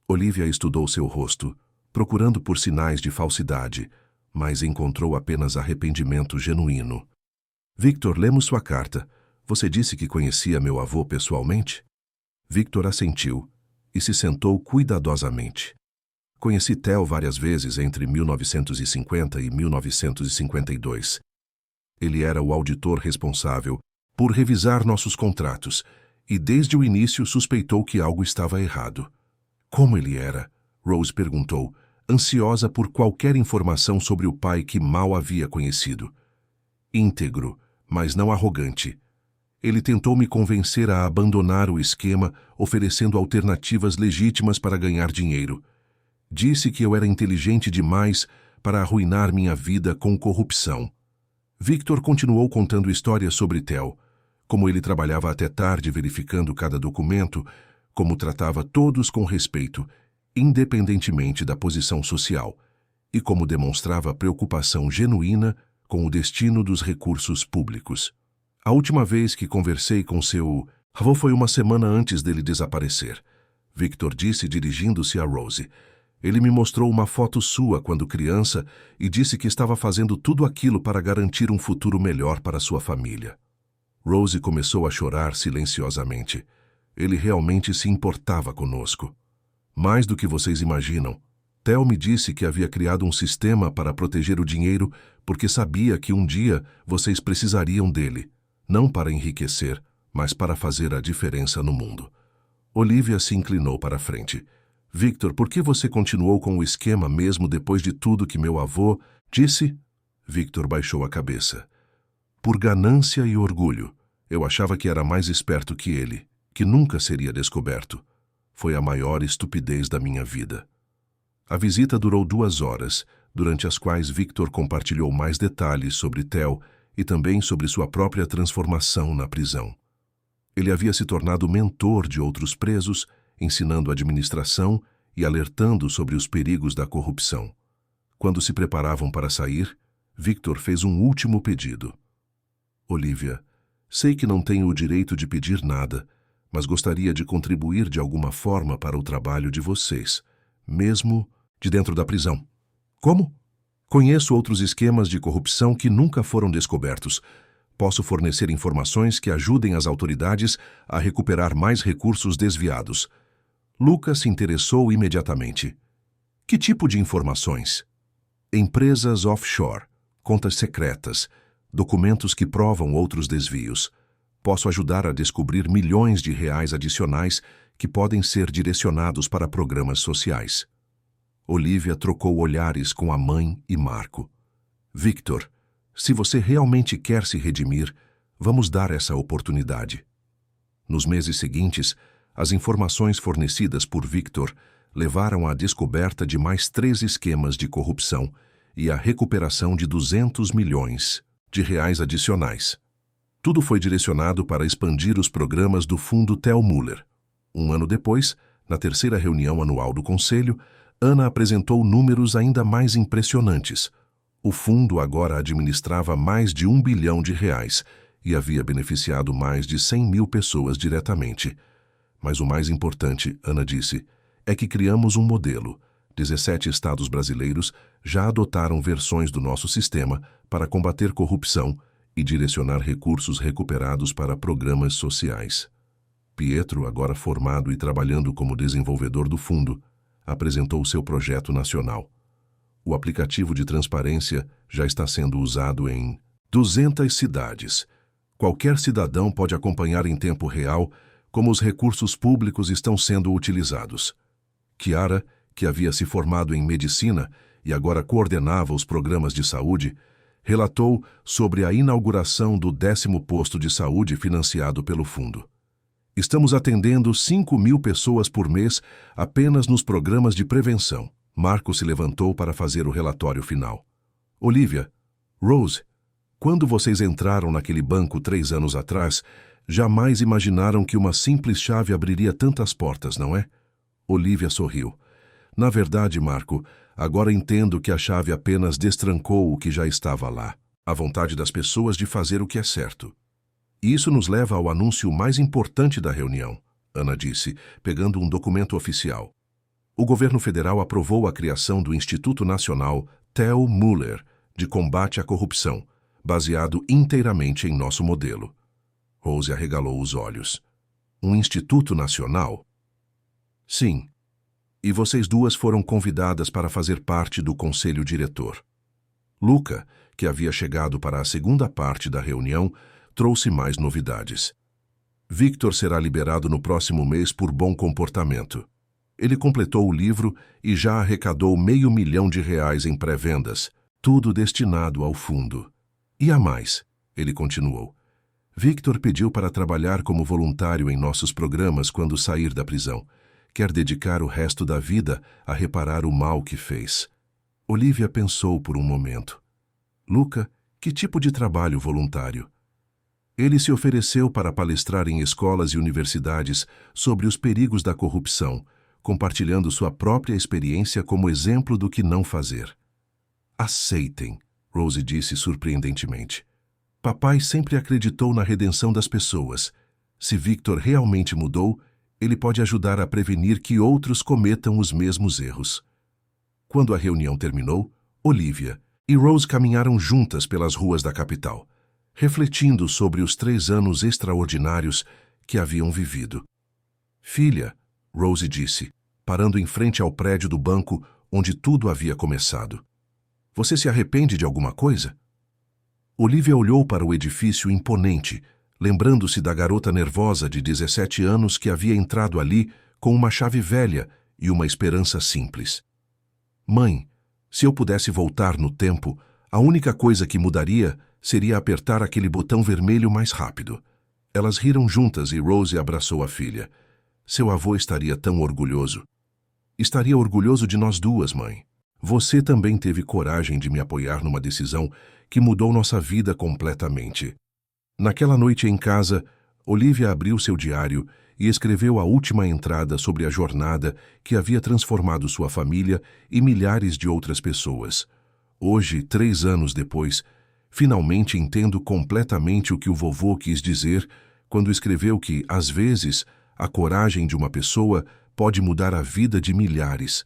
Olivia estudou seu rosto, procurando por sinais de falsidade, mas encontrou apenas arrependimento genuíno. Victor, lemos sua carta. Você disse que conhecia meu avô pessoalmente? Victor assentiu e se sentou cuidadosamente. Conheci Theo várias vezes entre 1950 e 1952. Ele era o auditor responsável por revisar nossos contratos e desde o início suspeitou que algo estava errado. Como ele era? Rose perguntou, ansiosa por qualquer informação sobre o pai que mal havia conhecido. Íntegro, mas não arrogante. Ele tentou me convencer a abandonar o esquema, oferecendo alternativas legítimas para ganhar dinheiro. Disse que eu era inteligente demais para arruinar minha vida com corrupção. Victor continuou contando histórias sobre Theo, como ele trabalhava até tarde verificando cada documento, como tratava todos com respeito, independentemente da posição social, e como demonstrava preocupação genuína com o destino dos recursos públicos. A última vez que conversei com seu avô foi uma semana antes dele desaparecer. Victor disse dirigindo-se a Rose. Ele me mostrou uma foto sua quando criança e disse que estava fazendo tudo aquilo para garantir um futuro melhor para sua família. Rose começou a chorar silenciosamente. Ele realmente se importava conosco. Mais do que vocês imaginam. Theo me disse que havia criado um sistema para proteger o dinheiro porque sabia que um dia vocês precisariam dele, não para enriquecer, mas para fazer a diferença no mundo. Olivia se inclinou para a frente. Victor, por que você continuou com o esquema mesmo depois de tudo que meu avô Disse? Victor baixou a cabeça. Por ganância e orgulho. Eu achava que era mais esperto que ele, que nunca seria descoberto. Foi a maior estupidez da minha vida. A visita durou 2 horas, durante as quais Victor compartilhou mais detalhes sobre Theo e também sobre sua própria transformação na prisão. Ele havia se tornado mentor de outros presos, ensinando administração e alertando sobre os perigos da corrupção. Quando se preparavam para sair, Victor fez um último pedido. Olivia, sei que não tenho o direito de pedir nada, mas gostaria de contribuir de alguma forma para o trabalho de vocês, mesmo de dentro da prisão. Como? Conheço outros esquemas de corrupção que nunca foram descobertos. Posso fornecer informações que ajudem as autoridades a recuperar mais recursos desviados. Lucas se interessou imediatamente. Que tipo de informações? Empresas offshore, contas secretas, documentos que provam outros desvios. Posso ajudar a descobrir milhões de reais adicionais que podem ser direcionados para programas sociais. Olivia trocou olhares com a mãe e Marco. Victor, se você realmente quer se redimir, vamos dar essa oportunidade. Nos meses seguintes, as informações fornecidas por Victor levaram à descoberta de mais 3 esquemas de corrupção e à recuperação de 200 milhões de reais adicionais. Tudo foi direcionado para expandir os programas do Fundo Theo Muller. 1 ano depois, na 3ª reunião anual do Conselho, Ana apresentou números ainda mais impressionantes. O fundo agora administrava mais de 1 bilhão de reais e havia beneficiado mais de 100 mil pessoas diretamente. Mas o mais importante, Ana disse, é que criamos um modelo. 17 estados brasileiros já adotaram versões do nosso sistema para combater corrupção e direcionar recursos recuperados para programas sociais. Pietro, agora formado e trabalhando como desenvolvedor do fundo, apresentou seu projeto nacional. O aplicativo de transparência já está sendo usado em 200 cidades. Qualquer cidadão pode acompanhar em tempo real como os recursos públicos estão sendo utilizados. Chiara, que havia se formado em medicina e agora coordenava os programas de saúde, relatou sobre a inauguração do 10º posto de saúde financiado pelo fundo. Estamos atendendo 5.000 pessoas por mês apenas nos programas de prevenção. Marco se levantou para fazer o relatório final. Olivia, Rose, quando vocês entraram naquele banco 3 anos atrás, jamais imaginaram que uma simples chave abriria tantas portas, não é? Olivia sorriu. Na verdade, Marco, agora entendo que a chave apenas destrancou o que já estava lá. A vontade das pessoas de fazer o que é certo. E isso nos leva ao anúncio mais importante da reunião, Ana disse, pegando um documento oficial. O governo federal aprovou a criação do Instituto Nacional Theo Muller de Combate à Corrupção, baseado inteiramente em nosso modelo. Rose arregalou os olhos. Um Instituto Nacional? Sim. E vocês duas foram convidadas para fazer parte do conselho diretor. Luca, que havia chegado para a segunda parte da reunião, trouxe mais novidades. Victor será liberado no próximo mês por bom comportamento. Ele completou o livro e já arrecadou R$500 mil em pré-vendas, tudo destinado ao fundo. E há mais, ele continuou. Victor pediu para trabalhar como voluntário em nossos programas quando sair da prisão. Quer dedicar o resto da vida a reparar o mal que fez. Olivia pensou por um momento. Luca, que tipo de trabalho voluntário? Ele se ofereceu para palestrar em escolas e universidades sobre os perigos da corrupção, compartilhando sua própria experiência como exemplo do que não fazer. Aceitem, Rose disse surpreendentemente. Papai sempre acreditou na redenção das pessoas. Se Victor realmente mudou, ele pode ajudar a prevenir que outros cometam os mesmos erros. Quando a reunião terminou, Olivia e Rose caminharam juntas pelas ruas da capital, refletindo sobre os 3 anos extraordinários que haviam vivido. Filha, Rose disse, parando em frente ao prédio do banco onde tudo havia começado. Você se arrepende de alguma coisa? Olivia olhou para o edifício imponente, lembrando-se da garota nervosa de 17 anos que havia entrado ali com uma chave velha e uma esperança simples. Mãe, Se eu pudesse voltar no tempo, a única coisa que mudaria seria apertar aquele botão vermelho mais rápido. Elas riram juntas e Rose abraçou a filha. Seu avô estaria tão orgulhoso. Estaria orgulhoso de nós duas, mãe. Você também teve coragem de me apoiar numa decisão que mudou nossa vida completamente. Naquela noite em casa, Olivia abriu seu diário e escreveu a última entrada sobre a jornada que havia transformado sua família e milhares de outras pessoas. Hoje, 3 anos depois, finalmente entendo completamente o que o vovô quis dizer quando escreveu que, às vezes, a coragem de uma pessoa pode mudar a vida de milhares.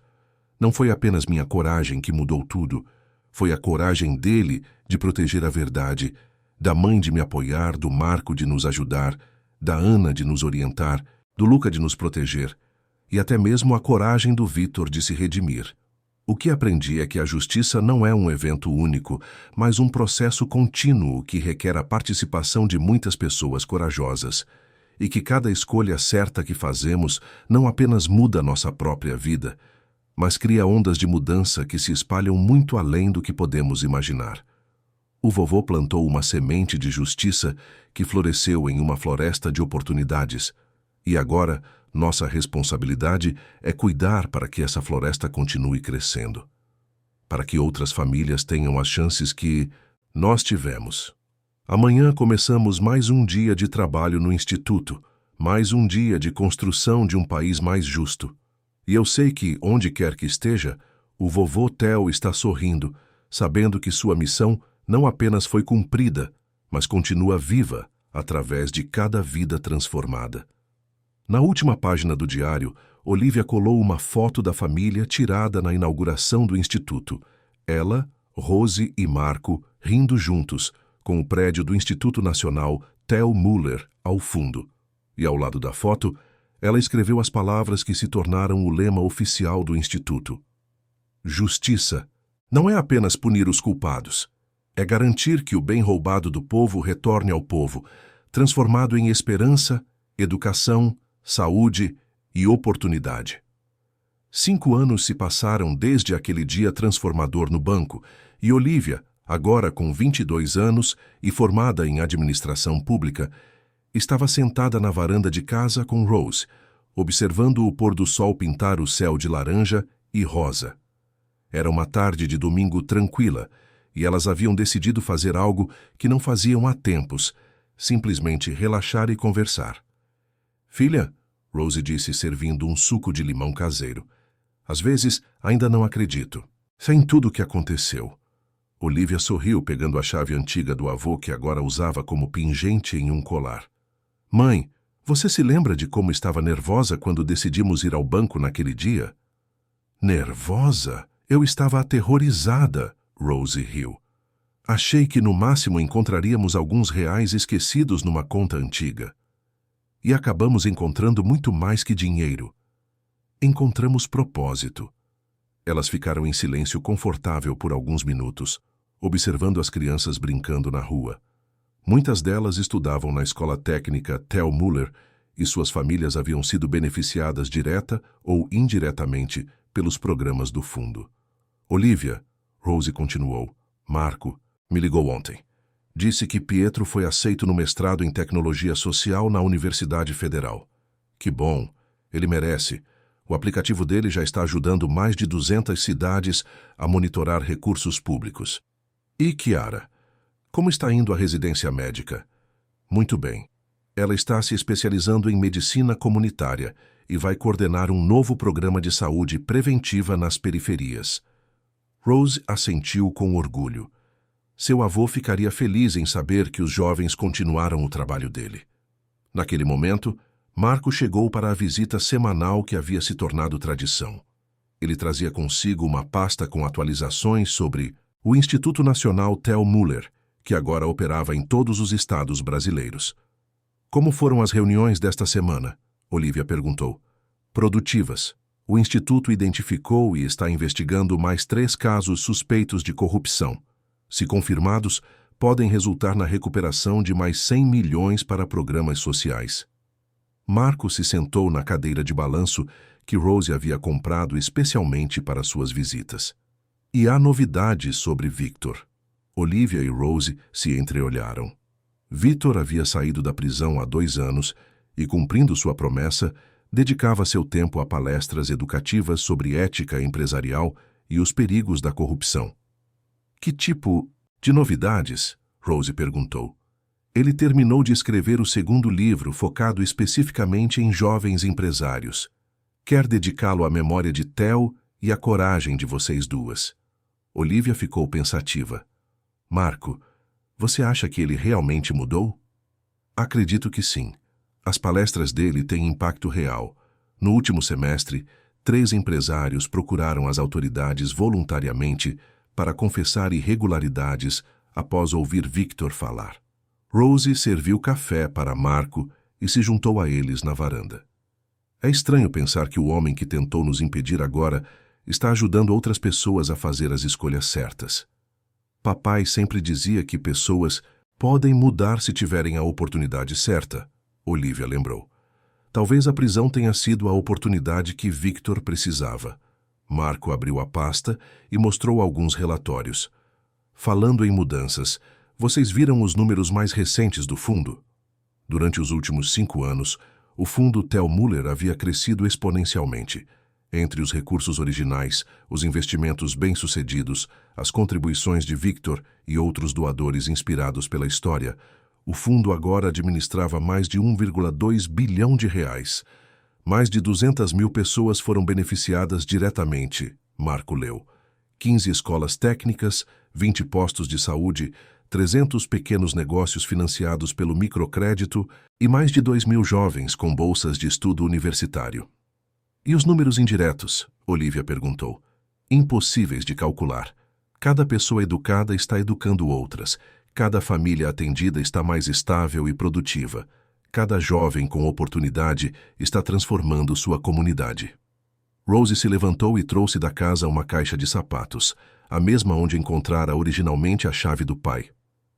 Não foi apenas minha coragem que mudou tudo, foi a coragem dele de proteger a verdade, da mãe de me apoiar, do Marco de nos ajudar, da Ana de nos orientar, do Luca de nos proteger, e até mesmo a coragem do Vitor de se redimir. O que aprendi é que a justiça não é um evento único, mas um processo contínuo que requer a participação de muitas pessoas corajosas, e que cada escolha certa que fazemos não apenas muda nossa própria vida, mas cria ondas de mudança que se espalham muito além do que podemos imaginar. O vovô plantou uma semente de justiça que floresceu em uma floresta de oportunidades, e agora nossa responsabilidade é cuidar para que essa floresta continue crescendo, para que outras famílias tenham as chances que nós tivemos. Amanhã começamos mais um dia de trabalho no Instituto, mais um dia de construção de um país mais justo. E eu sei que, onde quer que esteja, o vovô Theo está sorrindo, sabendo que sua missão não apenas foi cumprida, mas continua viva através de cada vida transformada. Na última página do diário, Olivia colou uma foto da família tirada na inauguração do Instituto. Ela, Rose e Marco rindo juntos, com o prédio do Instituto Nacional Theo Muller ao fundo. E ao lado da foto, ela escreveu as palavras que se tornaram o lema oficial do Instituto. Justiça não é apenas punir os culpados. É garantir que o bem roubado do povo retorne ao povo, transformado em esperança, educação, saúde e oportunidade. 5 anos se passaram desde aquele dia transformador no banco, e Olivia, agora com 22 anos e formada em administração pública, estava sentada na varanda de casa com Rose, observando o pôr do sol pintar o céu de laranja e rosa. Era uma tarde de domingo tranquila, e elas haviam decidido fazer algo que não faziam há tempos, simplesmente relaxar e conversar. Filha, Rose disse servindo um suco de limão caseiro. Às vezes, ainda não acredito. Sei em tudo o que aconteceu. Olivia sorriu pegando a chave antiga do avô que agora usava como pingente em um colar. Mãe, você se lembra de como estava nervosa quando decidimos ir ao banco naquele dia? Nervosa? Eu estava aterrorizada, Rose riu. Achei que no máximo encontraríamos alguns reais esquecidos numa conta antiga. E acabamos encontrando muito mais que dinheiro. Encontramos propósito. Elas ficaram em silêncio confortável por alguns minutos, observando as crianças brincando na rua. Muitas delas estudavam na escola técnica Theo Muller e suas famílias haviam sido beneficiadas direta ou indiretamente pelos programas do fundo. Olivia, Rose continuou, Marco, me ligou ontem. Disse que Pietro foi aceito no mestrado em Tecnologia Social na Universidade Federal. Que bom, ele merece. O aplicativo dele já está ajudando mais de 200 cidades a monitorar recursos públicos. E Chiara? Como está indo a residência médica? Muito bem. Ela está se especializando em medicina comunitária e vai coordenar um novo programa de saúde preventiva nas periferias. Rose assentiu com orgulho. Seu avô ficaria feliz em saber que os jovens continuaram o trabalho dele. Naquele momento, Marco chegou para a visita semanal que havia se tornado tradição. Ele trazia consigo uma pasta com atualizações sobre o Instituto Nacional Theo Muller, que agora operava em todos os estados brasileiros. Como foram as reuniões desta semana? Olivia perguntou. Produtivas. O Instituto identificou e está investigando mais 3 casos suspeitos de corrupção. Se confirmados, podem resultar na recuperação de mais 100 milhões para programas sociais. Marco se sentou na cadeira de balanço que Rose havia comprado especialmente para suas visitas. E há novidades sobre Victor. Olivia e Rose se entreolharam. Victor havia saído da prisão há 2 anos e, cumprindo sua promessa, dedicava seu tempo a palestras educativas sobre ética empresarial e os perigos da corrupção. Que tipo de novidades? Rose perguntou. Ele terminou de escrever o 2º livro focado especificamente em jovens empresários. Quer dedicá-lo à memória de Theo e à coragem de vocês duas. Olivia ficou pensativa. Marco, você acha que ele realmente mudou? Acredito que sim. As palestras dele têm impacto real. No último semestre, 3 empresários procuraram as autoridades voluntariamente para confessar irregularidades após ouvir Victor falar. Rose serviu café para Marco e se juntou a eles na varanda. É estranho pensar que o homem que tentou nos impedir agora está ajudando outras pessoas a fazer as escolhas certas. Papai sempre dizia que pessoas podem mudar se tiverem a oportunidade certa, Olivia lembrou. Talvez a prisão tenha sido a oportunidade que Victor precisava. Marco abriu a pasta e mostrou alguns relatórios. Falando em mudanças, vocês viram os números mais recentes do fundo? Durante os últimos 5 anos, o fundo Theo Muller havia crescido exponencialmente. Entre os recursos originais, os investimentos bem-sucedidos, as contribuições de Victor e outros doadores inspirados pela história, o fundo agora administrava mais de 1,2 bilhão de reais. Mais de 200 mil pessoas foram beneficiadas diretamente, Marco leu. 15 escolas técnicas, 20 postos de saúde, 300 pequenos negócios financiados pelo microcrédito e mais de 2.000 jovens com bolsas de estudo universitário. E os números indiretos? Olivia perguntou. Impossíveis de calcular. Cada pessoa educada está educando outras. Cada família atendida está mais estável e produtiva. Cada jovem com oportunidade está transformando sua comunidade. Rose se levantou e trouxe da casa uma caixa de sapatos, a mesma onde encontrara originalmente a chave do pai.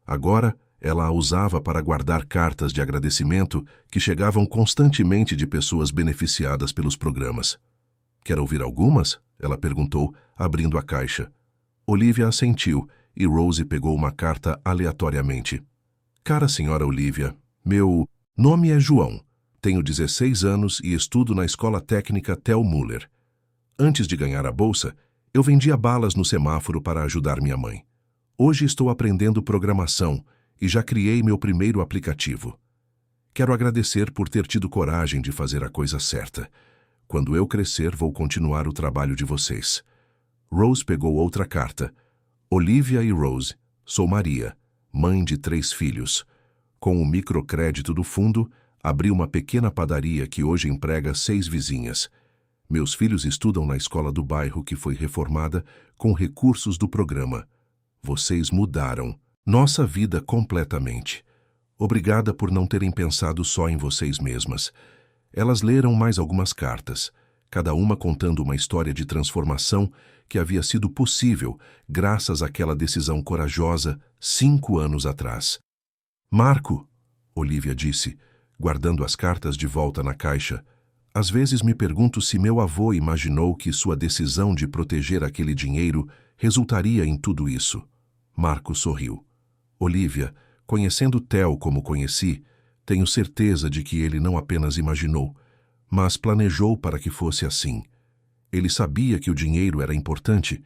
Agora, ela a usava para guardar cartas de agradecimento que chegavam constantemente de pessoas beneficiadas pelos programas. Quer ouvir algumas? Ela perguntou, abrindo a caixa. Olivia assentiu e Rose pegou uma carta aleatoriamente. Cara senhora Olivia, meu nome é João. Tenho 16 anos e estudo na escola técnica Theo Muller. Antes de ganhar a bolsa, eu vendia balas no semáforo para ajudar minha mãe. Hoje estou aprendendo programação e já criei meu primeiro aplicativo. Quero agradecer por ter tido coragem de fazer a coisa certa. Quando eu crescer, vou continuar o trabalho de vocês. Rose pegou outra carta. Olivia e Rose, sou Maria, mãe de 3 filhos. Com o microcrédito do fundo, abri uma pequena padaria que hoje emprega 6 vizinhas. Meus filhos estudam na escola do bairro que foi reformada com recursos do programa. Vocês mudaram nossa vida completamente. Obrigada por não terem pensado só em vocês mesmas. Elas leram mais algumas cartas, cada uma contando uma história de transformação que havia sido possível graças àquela decisão corajosa 5 anos atrás. Marco, Olivia disse, guardando as cartas de volta na caixa, às vezes me pergunto se meu avô imaginou que sua decisão de proteger aquele dinheiro resultaria em tudo isso. Marco sorriu. Olivia, conhecendo Theo como conheci, tenho certeza de que ele não apenas imaginou, mas planejou para que fosse assim. Ele sabia que o dinheiro era importante,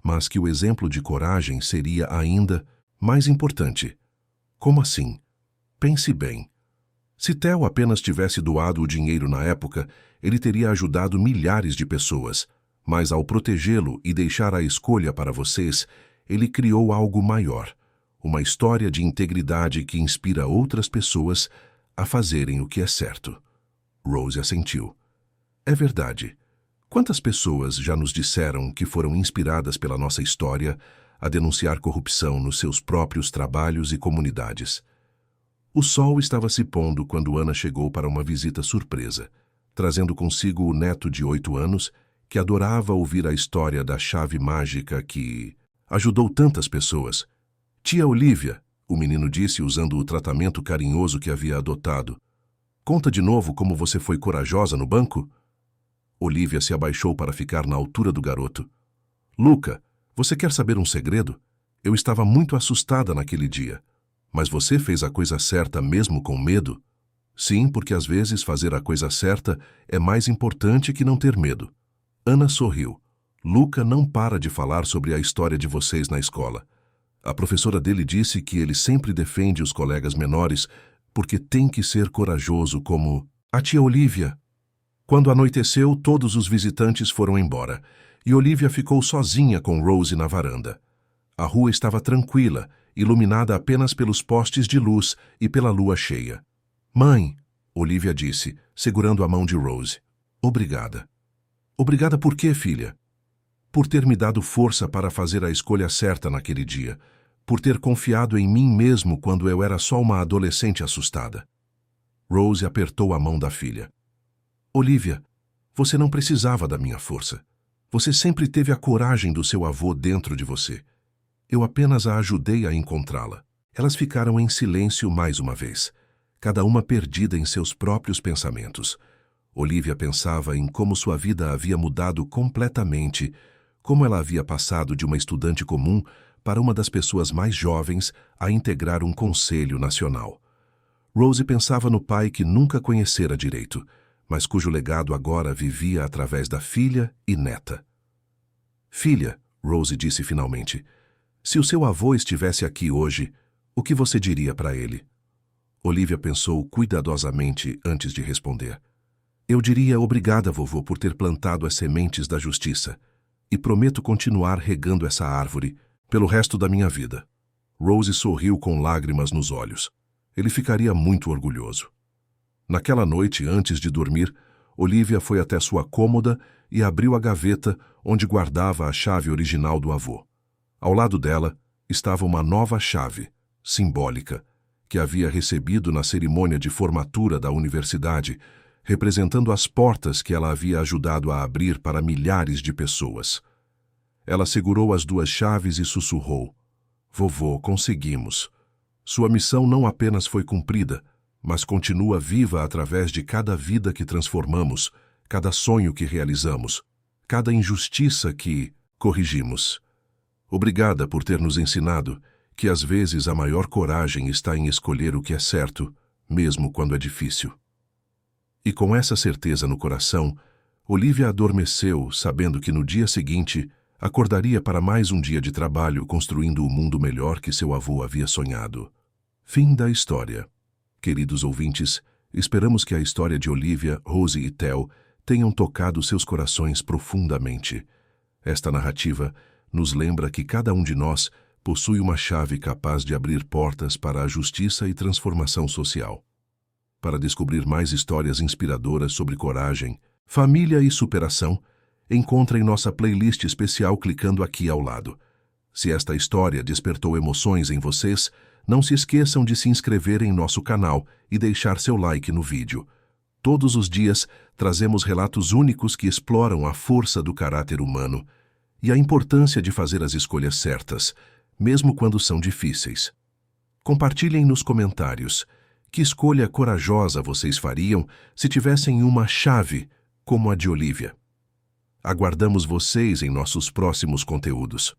mas que o exemplo de coragem seria ainda mais importante. Como assim? Pense bem. Se Theo apenas tivesse doado o dinheiro na época, ele teria ajudado milhares de pessoas, mas ao protegê-lo e deixar a escolha para vocês, ele criou algo maior, uma história de integridade que inspira outras pessoas a fazerem o que é certo. Rose assentiu. É verdade. Quantas pessoas já nos disseram que foram inspiradas pela nossa história a denunciar corrupção nos seus próprios trabalhos e comunidades? O sol estava se pondo quando Ana chegou para uma visita surpresa, trazendo consigo o neto de 8 anos que adorava ouvir a história da chave mágica que ajudou tantas pessoas. Tia Olivia, o menino disse usando o tratamento carinhoso que havia adotado. Conta de novo como você foi corajosa no banco? Olivia se abaixou para ficar na altura do garoto. Luca, Você quer saber um segredo? Eu estava muito assustada naquele dia. Mas você fez a coisa certa mesmo com medo? Sim, porque às vezes fazer a coisa certa é mais importante que não ter medo. Ana sorriu. Luca não para de falar sobre a história de vocês na escola. A professora dele disse que ele sempre defende os colegas menores porque tem que ser corajoso como a tia Olivia. Quando anoiteceu, todos os visitantes foram embora e Olivia ficou sozinha com Rose na varanda. A rua estava tranquila, iluminada apenas pelos postes de luz e pela lua cheia. Mãe, Olivia disse, segurando a mão de Rose. Obrigada. Obrigada por quê, filha? Por ter me dado força para fazer a escolha certa naquele dia, por ter confiado em mim mesmo quando eu era só uma adolescente assustada. Rose apertou a mão da filha. Olivia, você não precisava da minha força. Você sempre teve a coragem do seu avô dentro de você. Eu apenas a ajudei a encontrá-la. Elas ficaram em silêncio mais uma vez, cada uma perdida em seus próprios pensamentos. Olivia pensava em como sua vida havia mudado completamente, como ela havia passado de uma estudante comum para uma das pessoas mais jovens a integrar um conselho nacional. Rose pensava no pai que nunca conhecera direito, mas cujo legado agora vivia através da filha e neta. Filha, Rose disse finalmente, se o seu avô estivesse aqui hoje, o que você diria para ele? Olivia pensou cuidadosamente antes de responder. Eu diria obrigada, vovô, por ter plantado as sementes da justiça, e prometo continuar regando essa árvore pelo resto da minha vida. Rose sorriu com lágrimas nos olhos. Ele ficaria muito orgulhoso. Naquela noite, antes de dormir, Olivia foi até sua cômoda e abriu a gaveta onde guardava a chave original do avô. Ao lado dela estava uma nova chave, simbólica, que havia recebido na cerimônia de formatura da universidade, representando as portas que ela havia ajudado a abrir para milhares de pessoas. Ela segurou as duas chaves e sussurrou: Vovô, conseguimos. Sua missão não apenas foi cumprida, mas continua viva através de cada vida que transformamos, cada sonho que realizamos, cada injustiça que corrigimos. Obrigada por ter nos ensinado que às vezes a maior coragem está em escolher o que é certo, mesmo quando é difícil. E com essa certeza no coração, Olivia adormeceu, sabendo que no dia seguinte acordaria para mais um dia de trabalho construindo o mundo melhor que seu avô havia sonhado. Fim da história. Queridos ouvintes, esperamos que a história de Olivia, Rose e Theo tenham tocado seus corações profundamente. Esta narrativa nos lembra que cada um de nós possui uma chave capaz de abrir portas para a justiça e transformação social. Para descobrir mais histórias inspiradoras sobre coragem, família e superação, encontre em nossa playlist especial clicando aqui ao lado. Se esta história despertou emoções em vocês, não se esqueçam de se inscrever em nosso canal e deixar seu like no vídeo. Todos os dias trazemos relatos únicos que exploram a força do caráter humano e a importância de fazer as escolhas certas, mesmo quando são difíceis. Compartilhem nos comentários que escolha corajosa vocês fariam se tivessem uma chave como a de Olivia. Aguardamos vocês em nossos próximos conteúdos.